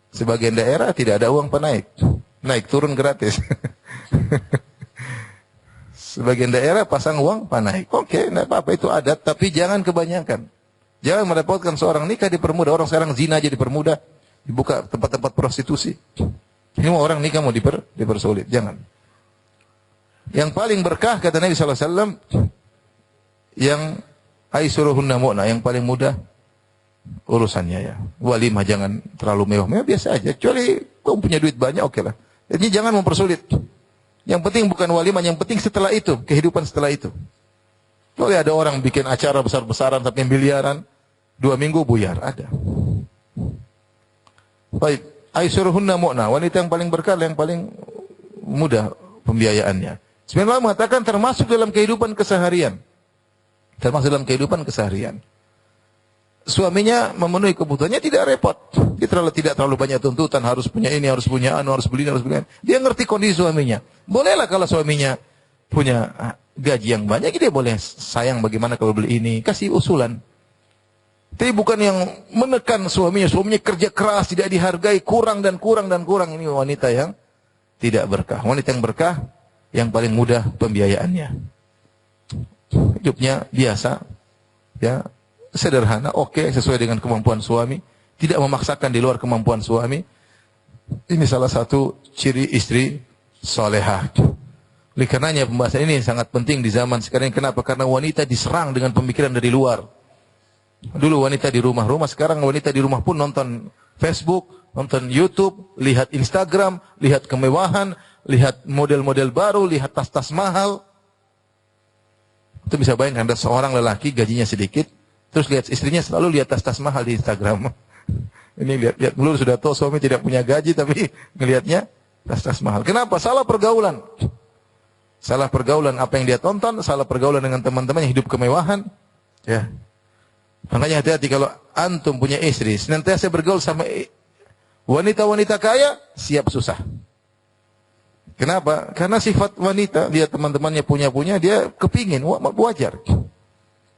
[SPEAKER 1] Sebagian daerah tidak ada uang panaik. Naik turun gratis. Sebagian daerah pasang uang panaik. Oke, enggak apa-apa, itu adat, tapi jangan kebanyakan. Jangan merepotkan seorang nikah dipermudah. Orang sekarang zina aja dipermudah. Dibuka tempat-tempat prostitusi. Ini mau orang nikah mau dipersulit. Jangan. Yang paling berkah kata Nabi SAW, yang aisuruhunna mu'na, yang paling mudah urusannya ya. Walimah jangan terlalu mewah-mewah, biasa aja. Kecuali kau punya duit banyak, oke lah. Jadi jangan mempersulit. Yang penting bukan walimah, yang penting setelah itu, kehidupan setelah itu. Kalau ada orang bikin acara besar-besaran sampai miliaran, 2 minggu buyar, ada. Baik, aisuruhunna mu'na, wanita yang paling berkah, yang paling mudah pembiayaannya. Sebenarnya mengatakan termasuk dalam kehidupan keseharian. Termasuk dalam kehidupan keseharian. Suaminya memenuhi kebutuhannya tidak repot. Dia tidak terlalu banyak tuntutan, harus punya ini, harus punya anu, harus beli ini, harus beli ini. Dia ngerti kondisi suaminya. Bolehlah kalau suaminya punya gaji yang banyak, dia boleh sayang bagaimana kalau beli ini. Kasih usulan. Tapi bukan yang menekan suaminya. Suaminya kerja keras, tidak dihargai, kurang dan kurang dan kurang. Ini wanita yang tidak berkah. Wanita yang berkah, yang paling mudah pembiayaannya. Hidupnya biasa, ya, sederhana, oke, sesuai dengan kemampuan suami. Tidak memaksakan di luar kemampuan suami. Ini salah satu ciri istri solehah. Oleh karenanya pembahasan ini sangat penting di zaman sekarang. Kenapa? Karena wanita diserang dengan pemikiran dari luar. Dulu wanita di rumah, sekarang wanita di rumah pun nonton Facebook, nonton YouTube, lihat Instagram, lihat kemewahan, lihat model-model baru, lihat tas-tas mahal. Itu bisa bayangkan ada seorang lelaki gajinya sedikit, terus lihat istrinya selalu lihat tas-tas mahal di Instagram. Ini lihat dulu sudah tahu suami tidak punya gaji tapi ngelihatnya tas-tas mahal. Kenapa? Salah pergaulan. Salah pergaulan apa yang dia tonton, salah pergaulan dengan teman-teman yang hidup kemewahan. Ya. Makanya hati-hati kalau antum punya istri, senantiasa bergaul sama wanita-wanita kaya, siap susah. Kenapa? Karena sifat wanita, dia teman-temannya punya, dia kepingin, wajar.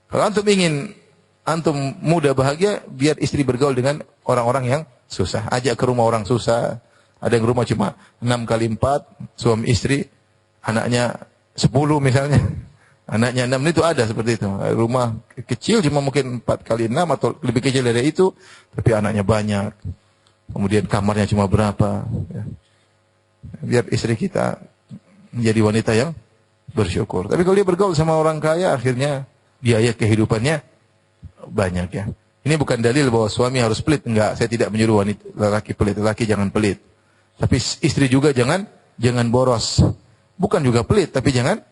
[SPEAKER 1] Kalau antum ingin antum muda bahagia, biar istri bergaul dengan orang-orang yang susah. Ajak ke rumah orang susah. Ada yang rumah cuma 6 kali 4, suami istri, anaknya 10 misalnya. Anaknya 6 itu ada seperti itu. Rumah kecil cuma mungkin 4 kali 6 atau lebih kecil dari itu, tapi anaknya banyak. Kemudian kamarnya cuma berapa. Ya. Biar istri kita menjadi wanita yang bersyukur. Tapi kalau dia bergaul sama orang kaya, akhirnya biaya kehidupannya banyak ya. Ini bukan dalil bahwa suami harus pelit. Enggak, saya tidak menyuruh wanita lelaki pelit. Lelaki jangan pelit. Tapi istri juga jangan boros. Bukan juga pelit, tapi jangan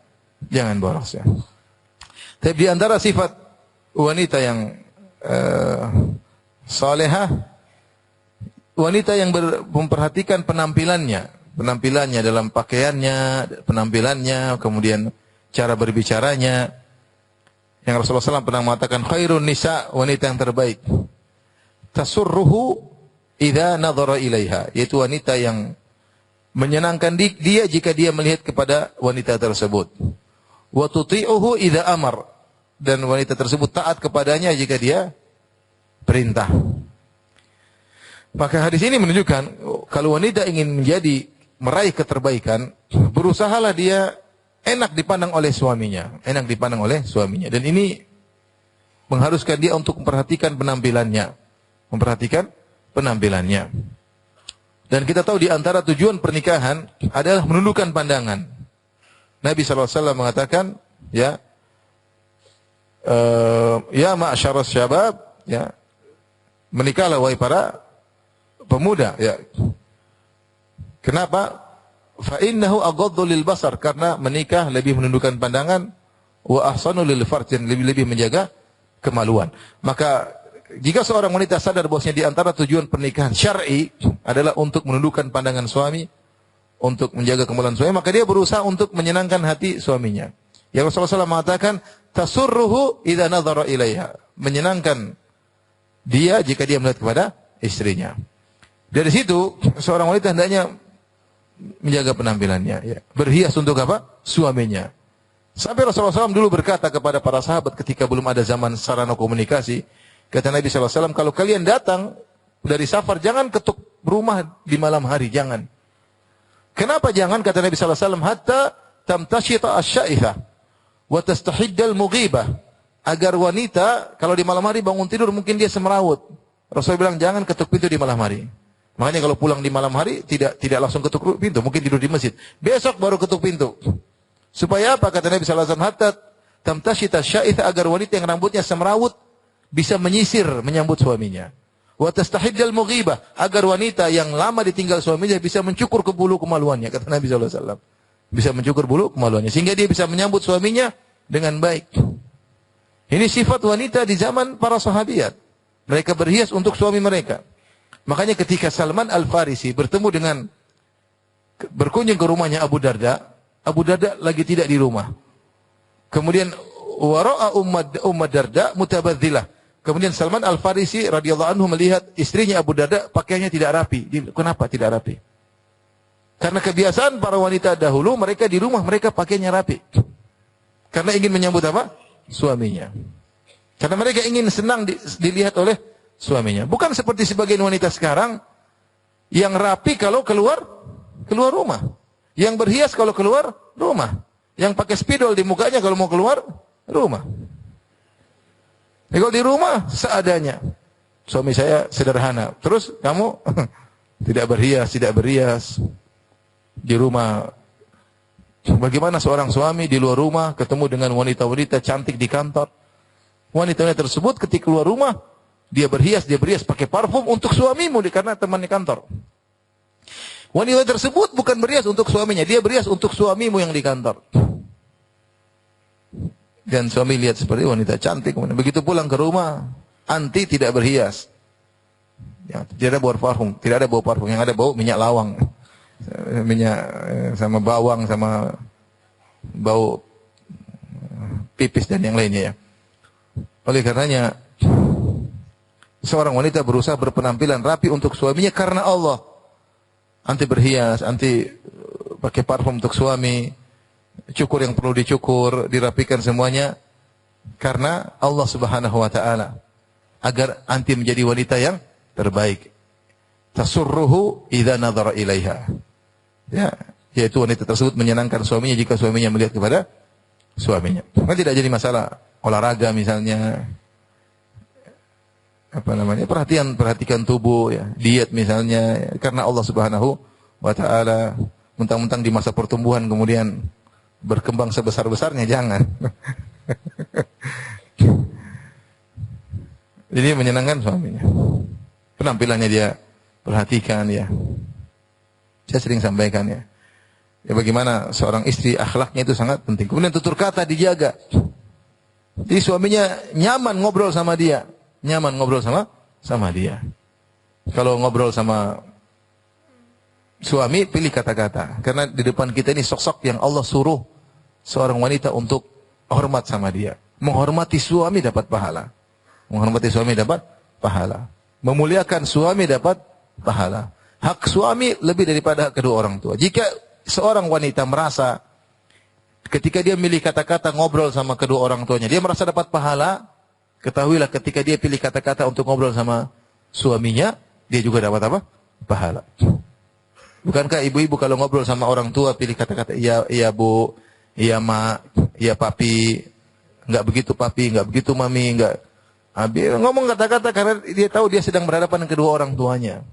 [SPEAKER 1] boros ya. Tapi di antara sifat wanita yang salehah, wanita yang memperhatikan penampilannya dalam pakaiannya, penampilannya, kemudian cara berbicaranya. Yang Rasulullah SAW pernah mengatakan khairun nisa, wanita yang terbaik. Tasurruhu idza nadhara ilaiha, yaitu wanita yang menyenangkan dia jika dia melihat kepada wanita tersebut. Wa tuti'uhu idza amar, dan wanita tersebut taat kepadanya jika dia perintah. Maka hadis ini menunjukkan kalau wanita ingin meraih keterbaik, berusahalah dia enak dipandang oleh suaminya, dan ini mengharuskan dia untuk memperhatikan penampilannya. Dan kita tahu di antara tujuan pernikahan adalah menundukkan pandangan. Nabi SAW mengatakan, ya ma'asyaras syabab, ya, menikahlah wahai para pemuda, ya. Kenapa? Fa innahu aghaddu lil basar, karena menikah lebih menundukkan pandangan, wa ahsanu lil farj, lebih menjaga kemaluan. Maka jika seorang wanita sadar bahwasanya di antara tujuan pernikahan syar'i adalah untuk menundukkan pandangan suami, untuk menjaga kemaluan suami, maka dia berusaha untuk menyenangkan hati suaminya. Ya, Rasulullah SAW mengatakan tasurruhu idza nadhara ilaiha, menyenangkan dia jika dia melihat kepada istrinya. Dari situ seorang wanita hendaknya menjaga penampilannya, ya. Berhias untuk apa? Suaminya. Sampai Rasulullah SAW dulu berkata kepada para sahabat ketika belum ada zaman sarana komunikasi, kata Nabi SAW, kalau kalian datang dari safar, jangan ketuk rumah di malam hari, jangan. Kenapa jangan? Kata Nabi SAW, hatta tamtashita asyaithah wa tastahiddal mughibah, agar wanita kalau di malam hari bangun tidur mungkin dia semerawut. Rasulullah bilang jangan ketuk pintu di malam hari. Makanya kalau pulang di malam hari tidak langsung ketuk pintu, mungkin tidur di masjid. Besok baru ketuk pintu. Supaya apa? Kata Nabi SAW, hatta tamtashita asyaithah, agar wanita yang rambutnya semerawut bisa menyisir menyambut suaminya. Wa tastahiddal mughibah, agar wanita yang lama ditinggal suaminya bisa mencukur ke bulu kemaluannya, kata Nabi SAW. Bisa mencukur bulu kemaluannya sehingga dia bisa menyambut suaminya dengan baik. Ini sifat wanita di zaman para sahabiat. Mereka berhias untuk suami mereka. Makanya ketika Salman Al-Farisi berkunjung ke rumahnya Abu Darda lagi tidak di rumah. Kemudian wara'a Ummad Darda mutabadzillah. Kemudian Salman Al-Farisi radhiyallahu anhu melihat istrinya Abu Darda pakaiannya tidak rapi. Kenapa tidak rapi? Karena kebiasaan para wanita dahulu, mereka di rumah mereka pakaiannya rapi. Karena ingin menyambut apa? Suaminya. Karena mereka ingin senang dilihat oleh suaminya. Bukan seperti sebagian wanita sekarang yang rapi kalau keluar rumah. Yang berhias kalau keluar rumah. Yang pakai spidol di mukanya kalau mau keluar rumah. Kalau di rumah seadanya. Suami saya sederhana. Terus kamu tidak berhias. Di rumah. Bagaimana seorang suami di luar rumah ketemu dengan wanita-wanita cantik di kantor. Wanita-wanita tersebut ketika keluar rumah, dia berhias pakai parfum untuk suamimu karena temannya kantor. Wanita tersebut bukan berhias untuk suaminya, dia berhias untuk suamimu yang di kantor. Dan suami lihat seperti wanita cantik, begitu pulang ke rumah, anti tidak berhias. Ya, tidak ada bau parfum, yang ada bau minyak lawang. Minyak sama bawang sama bau pipis dan yang lainnya ya. Oleh karenanya seorang wanita berusaha berpenampilan rapi untuk suaminya karena Allah. Anti berhias, anti pakai parfum untuk suami, cukur yang perlu dicukur, dirapikan semuanya karena Allah Subhanahu wa taala. Agar anti menjadi wanita yang terbaik. Tasurruhu idza nadhara ilaiha. Ya, yaitu wanita tersebut menyenangkan suaminya jika suaminya melihat kepada suaminya. Maka tidak jadi masalah olahraga misalnya. Perhatikan tubuh ya, diet misalnya ya, karena Allah Subhanahu wa taala. Mentang-mentang di masa pertumbuhan kemudian berkembang sebesar-besarnya, jangan. Jadi menyenangkan suaminya. Penampilannya dia perhatikan ya. Saya sering sampaikan ya. Ya bagaimana seorang istri akhlaknya itu sangat penting. Kemudian tutur kata dijaga. Jadi suaminya nyaman ngobrol sama dia. Nyaman ngobrol sama dia. Kalau ngobrol sama suami, pilih kata-kata. Karena di depan kita ini sosok yang Allah suruh seorang wanita untuk hormat sama dia. Menghormati suami dapat pahala. Menghormati suami dapat pahala. Memuliakan suami dapat pahala. Hak suami lebih daripada hak kedua orang tua. Jika seorang wanita merasa ketika dia milih kata-kata ngobrol sama kedua orang tuanya, dia merasa dapat pahala, ketahuilah ketika dia pilih kata-kata untuk ngobrol sama suaminya, dia juga dapat apa? Pahala. Bukankah ibu-ibu kalau ngobrol sama orang tua pilih kata-kata iya bu, iya mak, iya papi, enggak begitu papi, enggak begitu mami, enggak. Ngomong kata-kata karena dia tahu dia sedang berhadapan dengan kedua orang tuanya.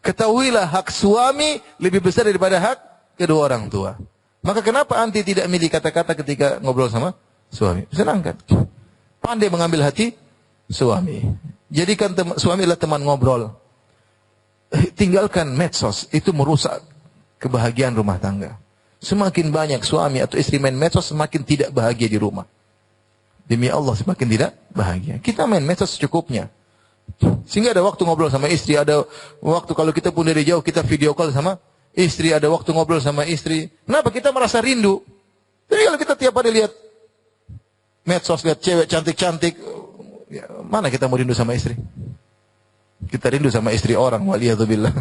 [SPEAKER 1] Ketahuilah hak suami lebih besar daripada hak kedua orang tua. Maka kenapa anti tidak milih kata-kata ketika ngobrol sama suami? Senangkan. Pandai mengambil hati suami. Jadikan suami adalah teman ngobrol. Tinggalkan medsos, itu merusak kebahagiaan rumah tangga. Semakin banyak suami atau istri main medsos, semakin tidak bahagia di rumah. Demi Allah semakin tidak bahagia. Kita main medsos secukupnya. Sehingga ada waktu ngobrol sama istri, ada waktu kalau kita pun dari jauh kita video call sama istri, ada waktu ngobrol sama istri. Kenapa? Kita merasa rindu. Jadi kalau kita tiap hari lihat medsos, lihat cewek cantik-cantik, ya, mana kita mau rindu sama istri? Kita rindu sama istri orang, waliyadzubillah.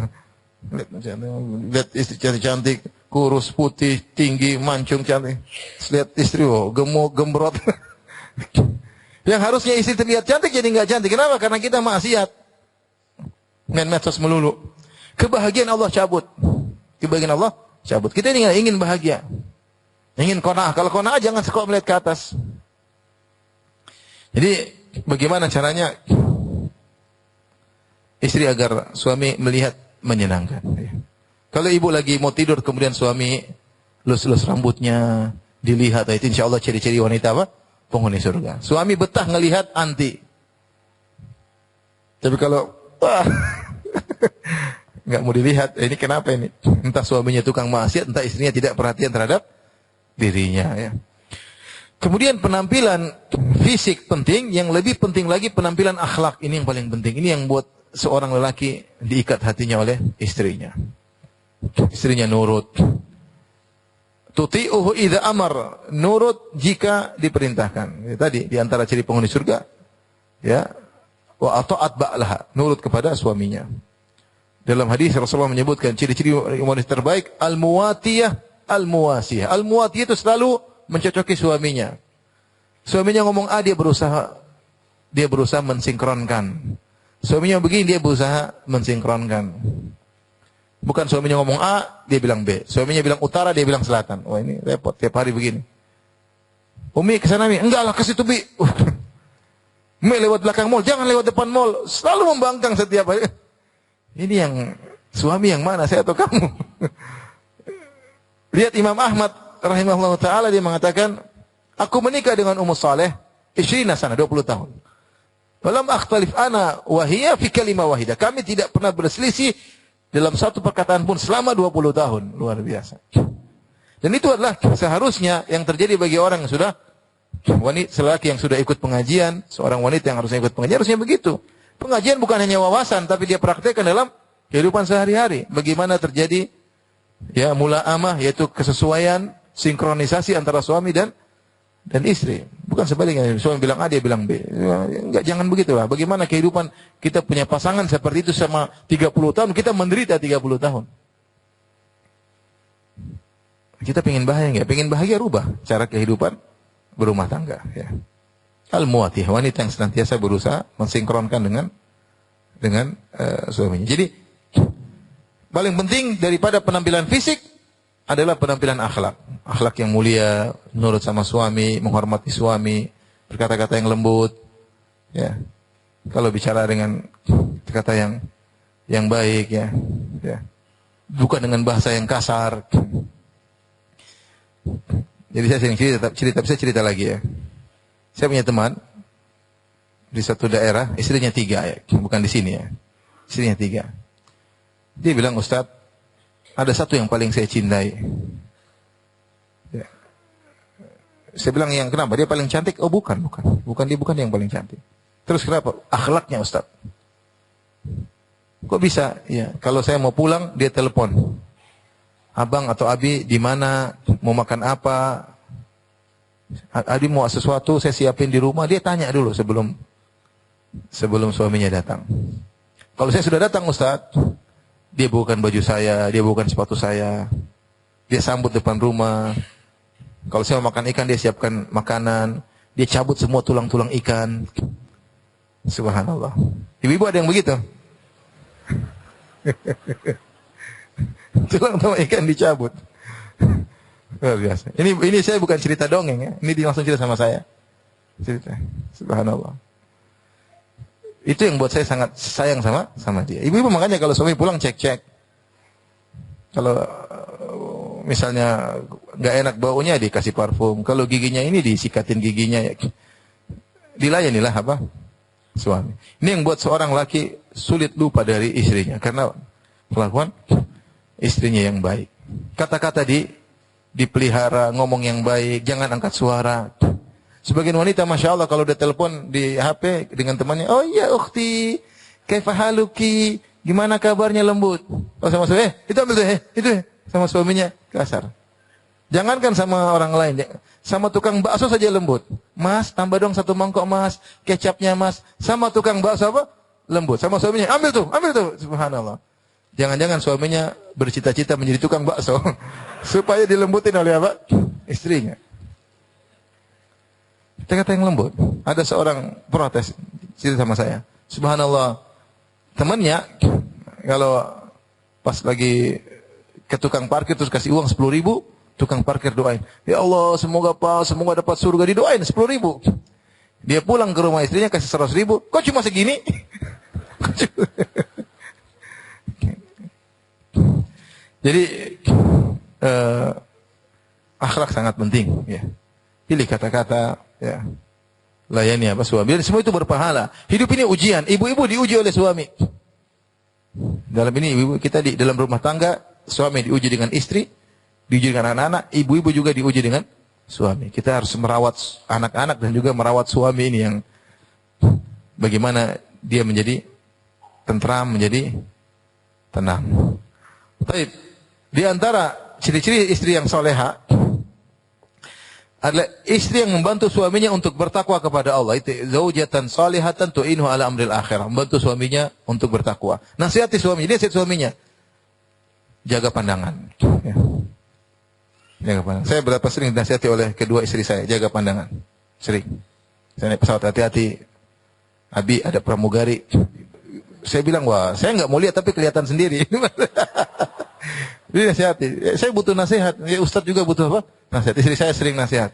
[SPEAKER 1] Lihat istri cantik-cantik, kurus, putih, tinggi, mancung, cantik. Lihat istri, gemuk, gembrot. Yang harusnya istri terlihat cantik jadi nggak cantik. Kenapa? Karena kita maksiat. Main medsos melulu. Kebahagiaan Allah cabut. Kebahagiaan Allah cabut. Kita ini ingin bahagia. Ingin qanaah. Kalau qanaah jangan suka melihat ke atas. Jadi bagaimana caranya istri agar suami melihat menyenangkan. Kalau ibu lagi mau tidur kemudian suami lus-lus rambutnya dilihat, itu insya Allah ciri-ciri wanita apa? Penghuni surga. Suami betah ngelihat anti. Tapi kalau nggak mau dilihat, ini kenapa ini? Entah suaminya tukang maksiat, entah istrinya tidak perhatian terhadap dirinya. Ya. Kemudian penampilan fisik penting, yang lebih penting lagi penampilan akhlak. Ini yang paling penting. Ini yang buat seorang lelaki diikat hatinya oleh istrinya. Istrinya nurut. Tuti'uhu idza amar, nurut jika diperintahkan. Ya, tadi di antara ciri penghuni surga, ya, wa ata'at ba'laha, nurut kepada suaminya. Dalam hadis Rasulullah menyebutkan ciri-ciri wanita terbaik, al-muwatiyah, al-muwasiyah. Al-muwatiyah itu selalu mencocoki suaminya. Suaminya ngomong A, dia berusaha dia berusaha mensinkronkan. Suaminya begini, dia berusaha mensinkronkan. Bukan suaminya ngomong A, dia bilang B. Suaminya bilang utara, dia bilang selatan. Wah, ini repot, tiap hari begini. Umi kesana Mi, enggak lah ke situ Bi. Mi lewat belakang mall, jangan lewat depan mall. Selalu membangkang setiap hari. Ini yang suami yang mana, saya atau kamu? Lihat Imam Ahmad rahimahullah ta'ala, dia mengatakan, aku menikah dengan Ummu Saleh, 20 sana, 20 tahun. Walam akhtalif ana wahiyya fi kalimah wahidah. Kami tidak pernah berselisih dalam satu perkataan pun selama 20 tahun. Luar biasa. Dan itu adalah seharusnya yang terjadi bagi orang yang sudah wanita, lelaki yang sudah ikut pengajian, seorang wanita yang harusnya ikut pengajian, harusnya begitu. Pengajian bukan hanya wawasan, tapi dia praktekkan dalam kehidupan sehari-hari. Bagaimana terjadi ya mula'amah, yaitu kesesuaian, sinkronisasi antara suami dan istri. Bukan sebaliknya, suami bilang A, dia bilang B. Enggak, jangan begitulah. Bagaimana kehidupan kita punya pasangan seperti itu sama 30 tahun, kita menderita 30 tahun. Kita pengen bahagia enggak? Pengen bahagia, rubah cara kehidupan berumah tangga. Ya. Al-muwatih, wanita yang senantiasa berusaha mensinkronkan dengan suaminya. Jadi, paling penting daripada penampilan fisik adalah penampilan akhlak. Akhlak yang mulia, nurut sama suami, menghormati suami, berkata-kata yang lembut. Ya. Kalau bicara dengan kata yang baik, ya. Bukan dengan bahasa yang kasar. Jadi saya sering cerita lagi ya. Saya punya teman di satu daerah, istrinya 3 ya, bukan di sini ya. Istrinya 3. Dia bilang, Ustaz, ada satu yang paling saya cintai. Ya. Saya bilang, yang kenapa? Dia paling cantik? Oh bukan dia bukan yang paling cantik. Terus kenapa? Akhlaknya Ustaz. Kok bisa? Ya, kalau saya mau pulang, dia telepon. Abang atau Abi di mana, mau makan apa? Abi mau sesuatu, saya siapin di rumah. Dia tanya dulu sebelum suaminya datang. Kalau saya sudah datang Ustaz, dia bukan baju saya, dia bukan sepatu saya. Dia sambut depan rumah. Kalau saya mau makan ikan, dia siapkan makanan. Dia cabut semua tulang-tulang ikan. Subhanallah. Ibu-ibu ada yang begitu? Tulang-tulang ikan dicabut. Luar biasa. Ini saya bukan cerita dongeng ya. Ini dia langsung cerita sama saya. Cerita. Subhanallah. Itu yang buat saya sangat sayang sama dia. Ibu-ibu makanya kalau suami pulang cek-cek. Kalau misalnya nggak enak baunya dikasih parfum. Kalau giginya ini disikatin giginya ya. Dilayanilah apa? Suami. Ini yang buat seorang laki sulit lupa dari istrinya karena kelakuan istrinya yang baik. Kata-kata dipelihara, ngomong yang baik, jangan angkat suara. Sebagian wanita, Masya Allah, kalau udah telepon di HP dengan temannya, oh iya ukhti, kaifa haluki, gimana kabarnya, lembut. Oh sama suami, itu ambil tuh, itu sama suaminya, kasar. Jangankan sama orang lain, sama tukang bakso saja lembut. Mas, tambah dong 1 mangkok mas, kecapnya mas. Sama tukang bakso apa? Lembut. Sama suaminya, ambil tuh, subhanallah. Jangan-jangan suaminya bercita-cita menjadi tukang bakso supaya dilembutin oleh apa? Istrinya. Kata-kata yang lembut. Ada seorang protes cerita sama saya. Subhanallah. Temannya kalau pas lagi ke tukang parkir terus kasih uang 10.000, tukang parkir doain. Ya Allah, semoga dapat surga, didoain 10.000. Dia pulang ke rumah istrinya kasih 100.000. Kok cuma segini? Jadi akhlak sangat penting ya. Pilih kata-kata ya. Layani apa suami. Dan semua itu berpahala. Hidup ini ujian. Ibu-ibu diuji oleh suami. Dalam ini ibu kita di dalam rumah tangga, suami diuji dengan istri, diuji dengan anak-anak, ibu-ibu juga diuji dengan suami. Kita harus merawat anak-anak dan juga merawat suami ini yang bagaimana dia menjadi tentram, menjadi tenang. Baik. Di antara ciri-ciri istri yang soleha adalah istri yang membantu suaminya untuk bertakwa kepada Allah. Itu zaujatan salihatan tu'inu ala amril akhirah. Membantu suaminya untuk bertakwa. Nasihati suaminya, dia nasihat suaminya. Jaga pandangan. Ya. Jaga pandangan. Saya berapa sering dinasihati oleh kedua istri saya, jaga pandangan. Sering. Saya naik pesawat hati-hati. Abi ada pramugari. Saya bilang, wah, saya nggak mau lihat tapi kelihatan sendiri. Jadi nasihati. Saya butuh nasihat. Ya, Ustadz juga butuh apa? Nasihat. Istri saya sering nasihat.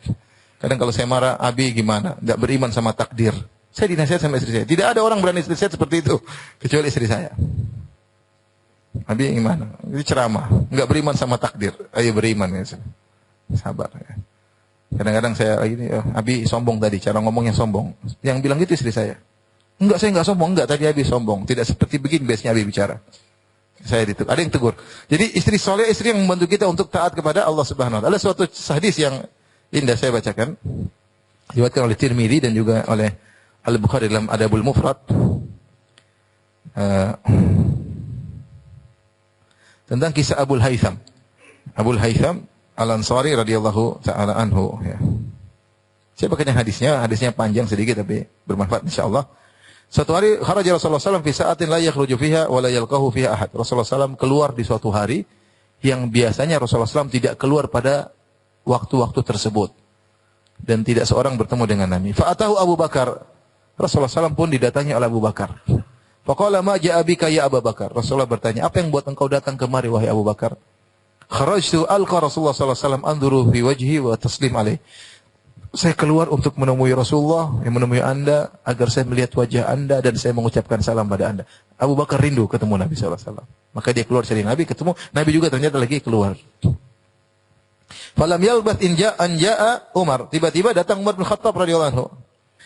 [SPEAKER 1] Kadang kalau saya marah, Abi gimana? Nggak beriman sama takdir. Saya dinasihat sama istri saya. Tidak ada orang berani nasihat seperti itu kecuali istri saya. Abi gimana? Itu ceramah. Nggak beriman sama takdir. Ayo beriman ya. Sabar. Ya. Kadang-kadang saya ini, Abi sombong tadi. Cara ngomongnya sombong. Yang bilang gitu istri saya. Enggak, saya enggak sombong. Enggak, tadi Abi sombong. Tidak seperti begini biasanya Abi bicara. Saya ditegur. Ada yang tegur. Jadi istri soleh, istri yang membantu kita untuk taat kepada Allah Subhanahu wa taala. Ada suatu hadis yang indah saya bacakan. Diriwayatkan oleh Tirmidzi dan juga oleh Al-Bukhari dalam Adabul Mufrad. Tentang kisah Abul Haytham. Abul Haytham Al-Ansari radhiyallahu taala anhu, ya. Saya bacakan hadisnya panjang sedikit tapi bermanfaat insyaallah. Suatu hari kharaja Rasulullah SAW fi sa'atin la yakhruju fiha wa la yalqahu fiha ahad. Rasulullah SAW keluar di suatu hari yang biasanya Rasulullah SAW tidak keluar pada waktu-waktu tersebut. Dan tidak seorang bertemu dengan Nabi. Fa'atahu Abu Bakar. Rasulullah SAW pun didatangi oleh Abu Bakar. Faqala ma ja'a bika ya Abu Bakar. Rasulullah bertanya, apa yang buat engkau datang kemari wahai Abu Bakar? Kharajtu alqa Rasulullah SAW anduru fi wajhi wa taslim alaih. Saya keluar untuk menemui Rasulullah, yang menemui Anda, agar saya melihat wajah Anda dan saya mengucapkan salam pada Anda. Abu Bakar rindu ketemu Nabi SAW. Maka dia keluar cari Nabi, ketemu. Nabi juga ternyata lagi keluar. Falam yalbath in ja'a Umar. Tiba-tiba datang Umar bin Khattab radhiyallahu anhu.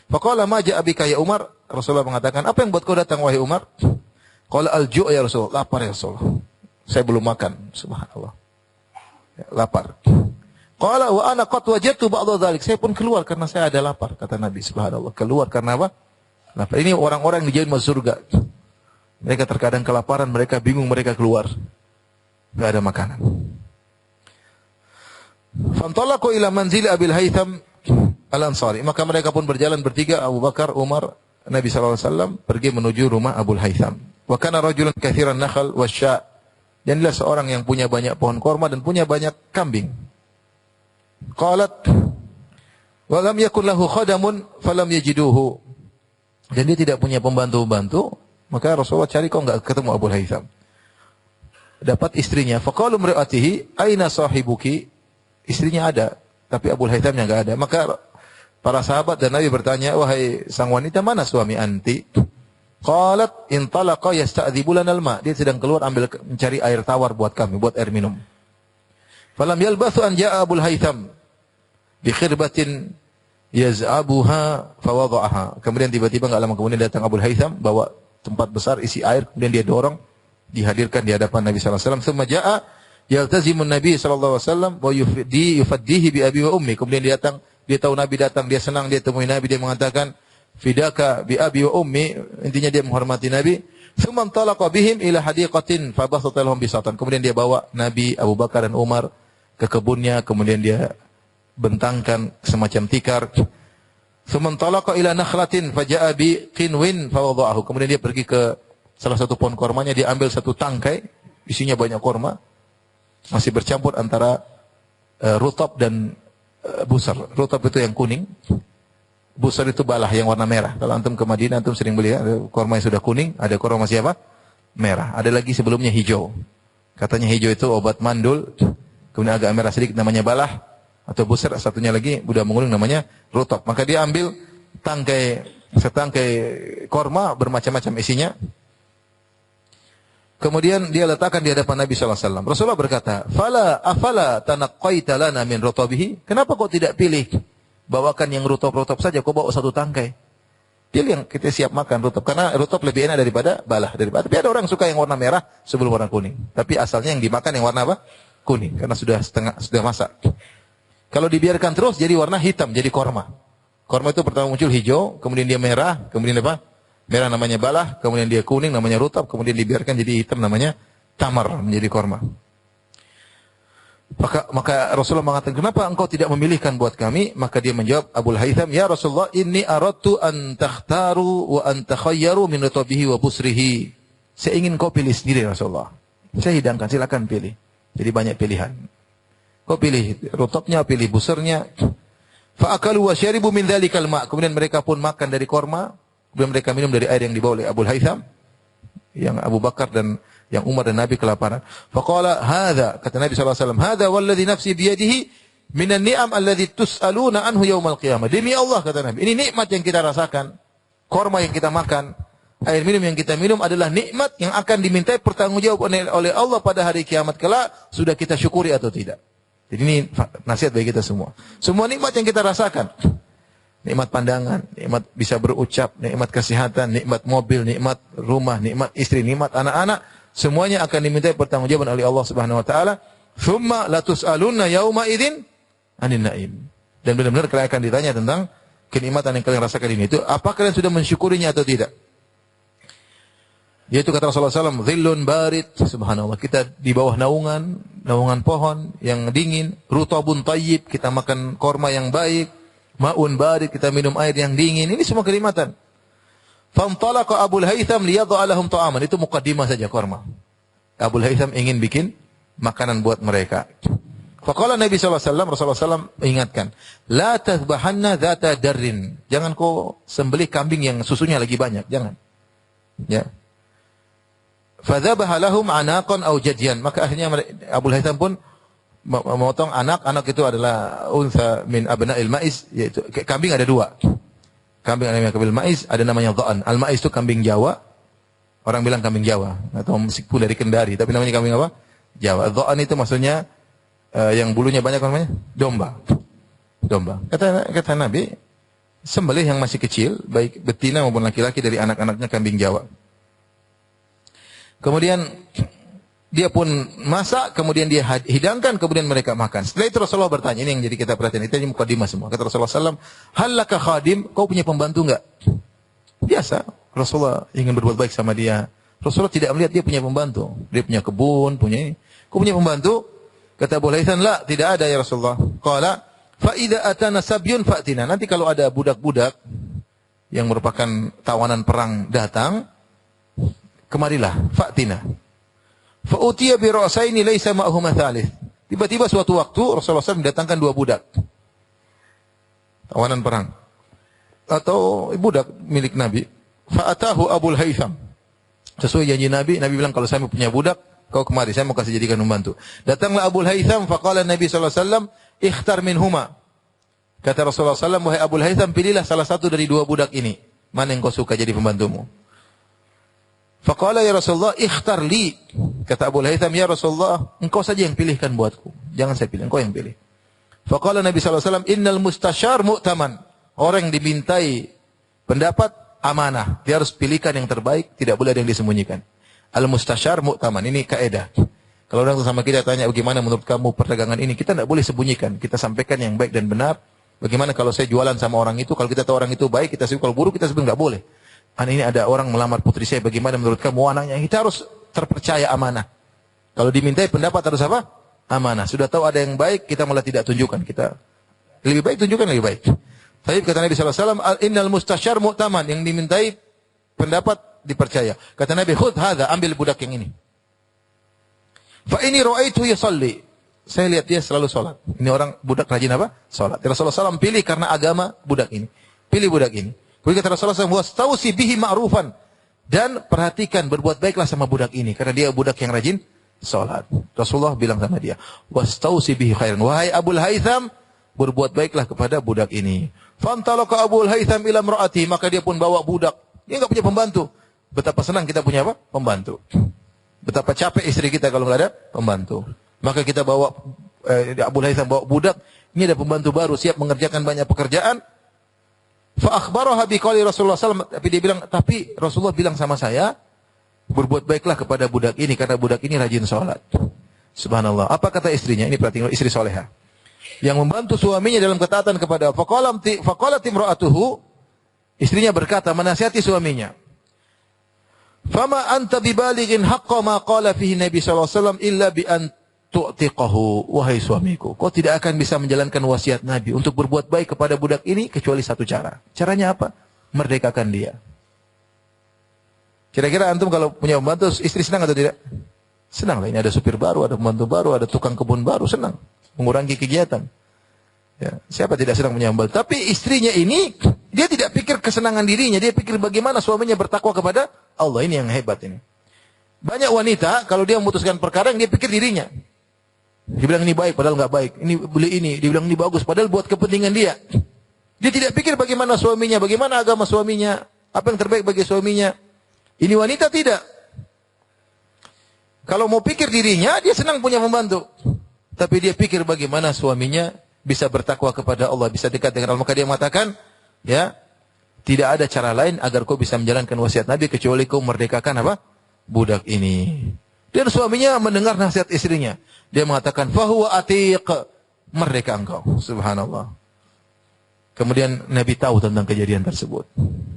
[SPEAKER 1] Faqala ma ja'a bika ya Umar? Rasulullah mengatakan, apa yang buat kau datang wahai Umar? Qala al-ju' ya Rasulullah. Lapar ya Rasulullah. Saya belum makan. Subhanallah. Ya, lapar. Qala wa ana qad wajadtu ba'dha dzalik. Saya pun keluar karena saya ada lapar, kata Nabi subhanallah. Keluar karena apa? Lapar. Ini orang-orang yang dijamin masuk surga. Mereka terkadang kelaparan, mereka bingung, mereka keluar. Enggak ada makanan. Fantalaqu ila manzil Abil Haytham Al-Ansari. Maka mereka pun berjalan bertiga, Abu Bakar, Umar, Nabi sallallahu alaihi wasallam pergi menuju rumah Abul Haytham. Wa kana rajulan katsiran nakhl wasya'. Dan dia seorang yang punya banyak pohon korma dan punya banyak kambing. Qalat wa lam yakun lahu khadamun falam yajiduhu. Dan dia tidak punya pembantu-pembantu, maka Rasulullah cari kok enggak ketemu Abu Haytham. Dapat istrinya, faqalu imra'atihi aina sahibuki? Istrinya ada, tapi Abu Haythamnya enggak ada. Maka para sahabat dan Nabi bertanya, wahai sang wanita, mana suami anti? Qalat intalaqa yasta'dzibu lana al-ma. Dia sedang keluar mencari air tawar buat kami, buat air minum. Falam yalbathu an ja'a Abul Haytham bi khirbatin yaz'abuha fawadha'aha. Kemudian tiba-tiba enggak lama kemudian datang Abul Haytham bawa tempat besar isi air, kemudian dia dorong, dihadirkan di hadapan Nabi sallallahu alaihi wasallam. Thumma ja'a yaltazimun Nabi sallallahu alaihi wasallam wa yufaddihi bi abi wa ummi. Kemudian dia datang, dia tahu Nabi datang, dia senang, dia temui Nabi, dia mengatakan fidaka bi abi wa ummi, intinya dia menghormati Nabi. Thumma talaqa bihim ila hadiqatin fa basata lahum bisatan. Kemudian dia bawa Nabi, Abu Bakar dan Umar ke kebunnya, kemudian dia bentangkan semacam tikar. Thumma talaqa ila nakhlatin faja'a bi qinwin fa wada'ahu. Kemudian dia pergi ke salah satu pohon kormanya, dia ambil satu tangkai, isinya banyak korma, masih bercampur antara rutab dan busar. Rutab itu yang kuning, busar itu balah yang warna merah. Kalau antum ke Madinah, antum sering beli korma yang sudah kuning, ada korma masih apa? Merah. Ada lagi sebelumnya hijau. Katanya hijau itu obat mandul, kemudian agak merah sedikit namanya balah atau busar, satunya lagi udah menguning namanya rutab. Maka dia ambil setangkai korma bermacam-macam isinya. Kemudian dia letakkan di hadapan Nabi sallallahu alaihi wasallam. Rasulullah berkata, afala tanaqqaita lana min rutabihi?" Kenapa kau tidak pilih bawakan yang rutab-rutab saja, kau bawa satu tangkai. Pilih yang kita siap makan rutab, karena rutab lebih enak daripada balah. Tapi ada orang suka yang warna merah sebelum warna kuning. Tapi asalnya yang dimakan yang warna apa? Kuning, karena sudah masak. Kalau dibiarkan terus jadi warna hitam, jadi korma. Korma itu pertama muncul hijau, kemudian dia merah, kemudian apa? Merah namanya balah, kemudian dia kuning namanya rutab, kemudian dibiarkan jadi hitam namanya tamar, menjadi korma. Maka Rasulullah mengatakan, kenapa engkau tidak memilihkan buat kami? Maka dia menjawab, Abul Haytham, ya Rasulullah, inni aradtu an takhtaru wa an takhayyaru min rutabihi wa busrihi. Saya ingin kau pilih sendiri Rasulullah. Saya hidangkan, silakan pilih. Jadi banyak pilihan. Kau pilih rutabnya, pilih busarnya. Fa akalu wa syaribu min dzalikal ma'. Kemudian mereka pun makan dari korma, Kemudian mereka minum dari air yang dibawa oleh Abu Haytham, yang Abu Bakar dan yang Umar dan Nabi kelaparan. Faqala hadza, kata Nabi sallallahu alaihi wasallam, hadza walladzi nafsi biyadihi minan ni'am alladzi tus'aluna anhu yaumal qiyamah. Demi Allah, kata Nabi, ini nikmat yang kita rasakan. Korma yang kita makan, air minum yang kita minum adalah nikmat yang akan dimintai pertanggungjawaban oleh Allah pada hari kiamat kelak, sudah kita syukuri atau tidak. Jadi ini nasihat bagi kita semua. Semua nikmat yang kita rasakan, nikmat pandangan, nikmat bisa berucap, nikmat kesehatan, nikmat mobil, nikmat rumah, nikmat istri, nikmat anak-anak, semuanya akan dimintai pertanggungjawaban oleh Allah Subhanahu wa taala. Tsumma latus'alunna yauma idzin 'anil na'im. Dan benar-benar kalian akan ditanya tentang kenikmatan yang kalian rasakan ini. Itu apa kalian sudah mensyukurinya atau tidak? Yaitu kata Rasulullah SAW, dhillun barid, subhanallah, kita di bawah naungan pohon yang dingin, rutabun tayyib, kita makan korma yang baik, ma'un barid, kita minum air yang dingin. Ini semua kenikmatan. Fantalaqa Abul Haytham liyadha'a lahum ta'aman. Itu mukaddimah saja korma. Abul Haytham ingin bikin makanan buat mereka. Faqala Nabi SAW, Rasulullah SAW ingatkan, la tazbahanna dhata darrin. Jangan kau sembelih kambing yang susunya lagi banyak, jangan. Ya. Fadzabaha lahum anaqan aw jadyan. Maka akhirnya Abul Haytham pun memotong anak itu adalah unsa min abna'il ma'is, yaitu kambing ada dua. Kambing ada namanya kambing ma'is, ada namanya dha'an. Al-ma'is itu kambing Jawa. Orang bilang kambing Jawa atau meskipun dari Kendari, tapi namanya kambing apa? Jawa. Dha'an itu maksudnya yang bulunya banyak namanya domba. Kata Nabi, sembelih yang masih kecil, baik betina maupun laki-laki dari anak-anaknya kambing Jawa. Kemudian dia pun masak, kemudian dia hidangkan, kemudian mereka makan. Setelah itu Rasulullah bertanya, ini yang jadi kita perhatikan, itu mukadimah semua. Kata Rasulullah SAW, hal laka khadim, kau punya pembantu enggak? Biasa, Rasulullah ingin berbuat baik sama dia. Rasulullah tidak melihat dia punya pembantu. Dia punya kebun, punya ini. Kau punya pembantu? Kata Abu Haytham, la, tidak ada ya Rasulullah. Qala, fa idza atana sabyun fa'tina. Nanti kalau ada budak-budak yang merupakan tawanan perang datang, kemarilah, fa'tina. Fa'utiya bi ra'saini laisa ma'huma thalith. Tiba-tiba suatu waktu Rasulullah SAW mendatangkan dua budak. Tawanan perang. Atau budak milik Nabi. Fa'atahu Abul Haytham. Sesuai janji Nabi, Nabi bilang kalau saya punya budak, kau kemari, saya mau kasih jadikan membantu. Datanglah Abul Haytham, faqala Nabi SAW, ikhtar minhuma. Kata Rasulullah SAW, wahai Abul Haytham, pilihlah salah satu dari dua budak ini. Mana yang kau suka jadi pembantumu? Faqala ya Rasulullah, ikhtar li. Kata Abu Haytham, ya Rasulullah, engkau saja yang pilihkan buatku. Jangan saya pilih, engkau yang pilih. Faqala Nabi SAW, innal mustasyar mu'taman. Orang yang dimintai pendapat, amanah. Dia harus pilihkan yang terbaik, tidak boleh ada yang disembunyikan. Al-mustasyar mu'taman, ini kaedah. Kalau orang sama kita tanya, bagaimana menurut kamu perdagangan ini? Kita tidak boleh sembunyikan. Kita sampaikan yang baik dan benar. Bagaimana kalau saya jualan sama orang itu, kalau kita tahu orang itu baik, kita sebut, kalau buruk, kita sebut, nggak boleh. Ini ada orang melamar putri saya, bagaimana menurut kamu anaknya? Kita harus terpercaya amanah. Kalau dimintai pendapat harus apa? Amanah. Sudah tahu ada yang baik, kita malah tidak tunjukkan. Kita lebih baik tunjukkan lebih baik. Tapi kata Nabi SAW, innal mustasyar mu'taman, yang dimintai pendapat dipercaya. Kata Nabi, khudh hadha, ambil budak yang ini. Fa ini ra'aitu yusalli. Saya lihat dia selalu sholat. Ini orang budak rajin apa? Sholat. Rasulullah SAW pilih karena agama budak ini. Pilih budak ini. Kemudian kata Rasulullah SAW, wastausi bihi ma'rufan. Dan perhatikan, berbuat baiklah sama budak ini. Karena dia budak yang rajin sholat. Rasulullah bilang sama dia, wastausi bihi khairan. Wahai Abul Haytham, berbuat baiklah kepada budak ini. Fantalaka Abul Haytham ila imra'ati. Maka dia pun bawa budak. Dia enggak punya pembantu. Betapa senang kita punya apa? Pembantu. Betapa capek istri kita kalau enggak ada pembantu. Maka kita bawa, Abul Haytham bawa budak. Ini ada pembantu baru, siap mengerjakan banyak pekerjaan. Fa akhbaraha biqauli Rasulullah SAW, tapi dia bilang, tapi Rasulullah bilang sama saya, berbuat baiklah kepada budak ini karena budak ini rajin salat. Subhanallah. Apa kata istrinya? Ini perhatikan, istri soleha yang membantu suaminya dalam ketaatan kepada faqalat imra'atuhu, istrinya berkata menasihati suaminya. Fama anta bibalighin haqqa ma qala fihi Nabi sallallahu alaihi wasallam illa bi an tu'tiqahu. Wahai suamiku, kau tidak akan bisa menjalankan wasiat Nabi untuk berbuat baik kepada budak ini kecuali satu cara. Caranya apa? Merdekakan dia. Kira-kira antum kalau punya pembantu, istri senang atau tidak? Senang lah, ini ada supir baru, ada pembantu baru, ada tukang kebun baru, senang. Mengurangi kegiatan. Ya, siapa tidak senang punya pembantu? Tapi istrinya ini Dia tidak pikir kesenangan dirinya, dia pikir bagaimana suaminya bertakwa kepada Allah. Ini yang hebat ini. Banyak wanita, kalau dia memutuskan perkara yang dia pikir dirinya. Dia bilang ini baik, padahal nggak baik. Ini beli ini, dia bilang ini bagus, padahal buat kepentingan dia. Dia tidak pikir bagaimana suaminya, bagaimana agama suaminya, apa yang terbaik bagi suaminya. Ini wanita tidak. Kalau mau pikir dirinya, dia senang punya membantu. Tapi dia pikir bagaimana suaminya bisa bertakwa kepada Allah, bisa dekat dengan Allah. Maka dia mengatakan, ya, tidak ada cara lain agar kau bisa menjalankan wasiat Nabi kecuali kau merdekakan apa? Budak ini. Dan suaminya mendengar nasihat istrinya. Dia mengatakan, fahuwa atiq, merdeka engkau. Subhanallah. Kemudian Nabi tahu tentang kejadian tersebut.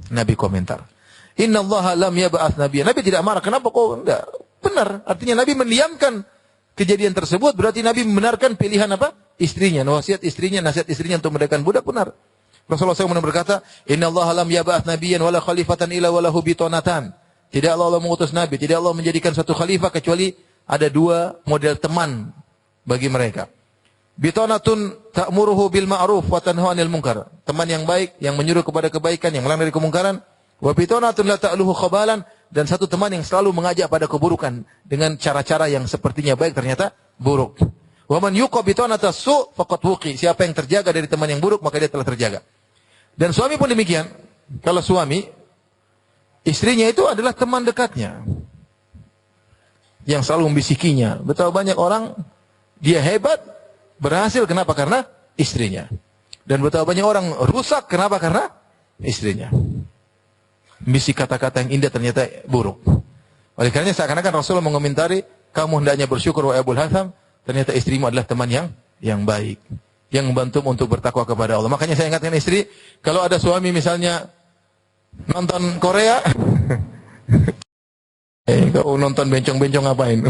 [SPEAKER 1] Nabi komentar, Inna Allah lam yab'ath nabiyya. Nabi tidak marah. Kenapa kau enggak? Benar. Artinya Nabi mendiamkan kejadian tersebut. Berarti Nabi membenarkan pilihan apa? Istrinya. Nasihat istrinya untuk merdekakan budak. Benar. Rasulullah SAW berkata, Inna Allah lam yab'ath nabiyyan wala khalifatan illa walahu bitonatan. Tidak Allah mengutus Nabi, tidak Allah menjadikan satu khalifah kecuali ada dua model teman bagi mereka. Bitonatun ta'muruhu bil ma'ruf wa tanha 'anil munkar. Teman yang baik, yang menyuruh kepada kebaikan, yang melarang dari kemungkaran. Wa bitonatun la ta'luhu khabalan, dan satu teman yang selalu mengajak pada keburukan dengan cara-cara yang sepertinya baik ternyata buruk. Wa man yuqa bitonata su' faqad wuqi. Siapa yang terjaga dari teman yang buruk, maka dia telah terjaga. Dan suami pun demikian. Kalau suami, istrinya itu adalah teman dekatnya. Yang selalu membisikinya. Betapa banyak orang, dia hebat, berhasil. Kenapa? Karena istrinya. Dan betapa banyak orang rusak. Kenapa? Karena istrinya. Bisik kata-kata yang indah ternyata buruk. Oleh karenanya seakan-akan Rasulullah mengomentari, kamu hendaknya bersyukur wa Abul Hatham, ternyata istrimu adalah teman yang baik. Yang membantu untuk bertakwa kepada Allah. Makanya saya ingatkan istri, kalau ada suami misalnya nonton Korea, kau nonton bencong-bencong ngapain?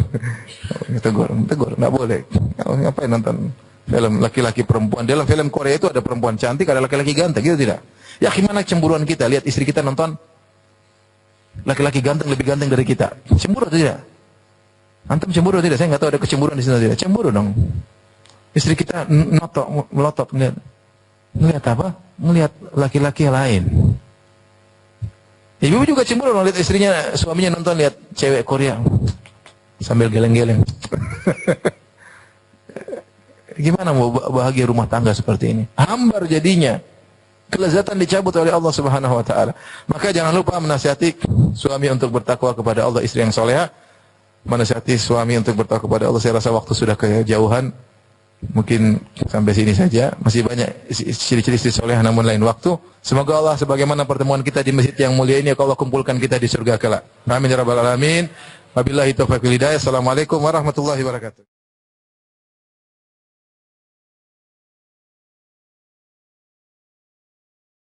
[SPEAKER 1] Tegur, nggak boleh. Kau ngapain nonton film laki-laki perempuan? Dalam film Korea itu ada perempuan cantik, ada laki-laki ganteng, gitu tidak? Ya gimana cemburuan kita? Lihat istri kita nonton laki-laki ganteng lebih ganteng dari kita. Cemburu atau tidak? Antum cemburu atau tidak? Saya nggak tahu ada kecemburuan di sini atau tidak. Cemburu dong. Istri kita melotot melihat apa? Melihat laki-laki lain. Ibu juga cemburu lihat istrinya, suaminya nonton lihat cewek Korea sambil geleng-geleng. Gimana mau bahagia rumah tangga seperti ini? Hambar jadinya. Kelezatan dicabut oleh Allah Subhanahu wa taala. Maka jangan lupa menasihati suami untuk bertakwa kepada Allah, istri yang salehah. Menasihati suami untuk bertakwa kepada Allah. Saya rasa waktu sudah kejauhan. Mungkin sampai sini saja. Masih banyak ciri-ciri istri salehah namun lain waktu. Semoga Allah sebagaimana pertemuan kita di masjid yang mulia ini, Allah kumpulkan kita di surga kelak. Amin ya rabbal alamin. Wabillahi taufiq wal hidayah. Assalamualaikum warahmatullahi wabarakatuh.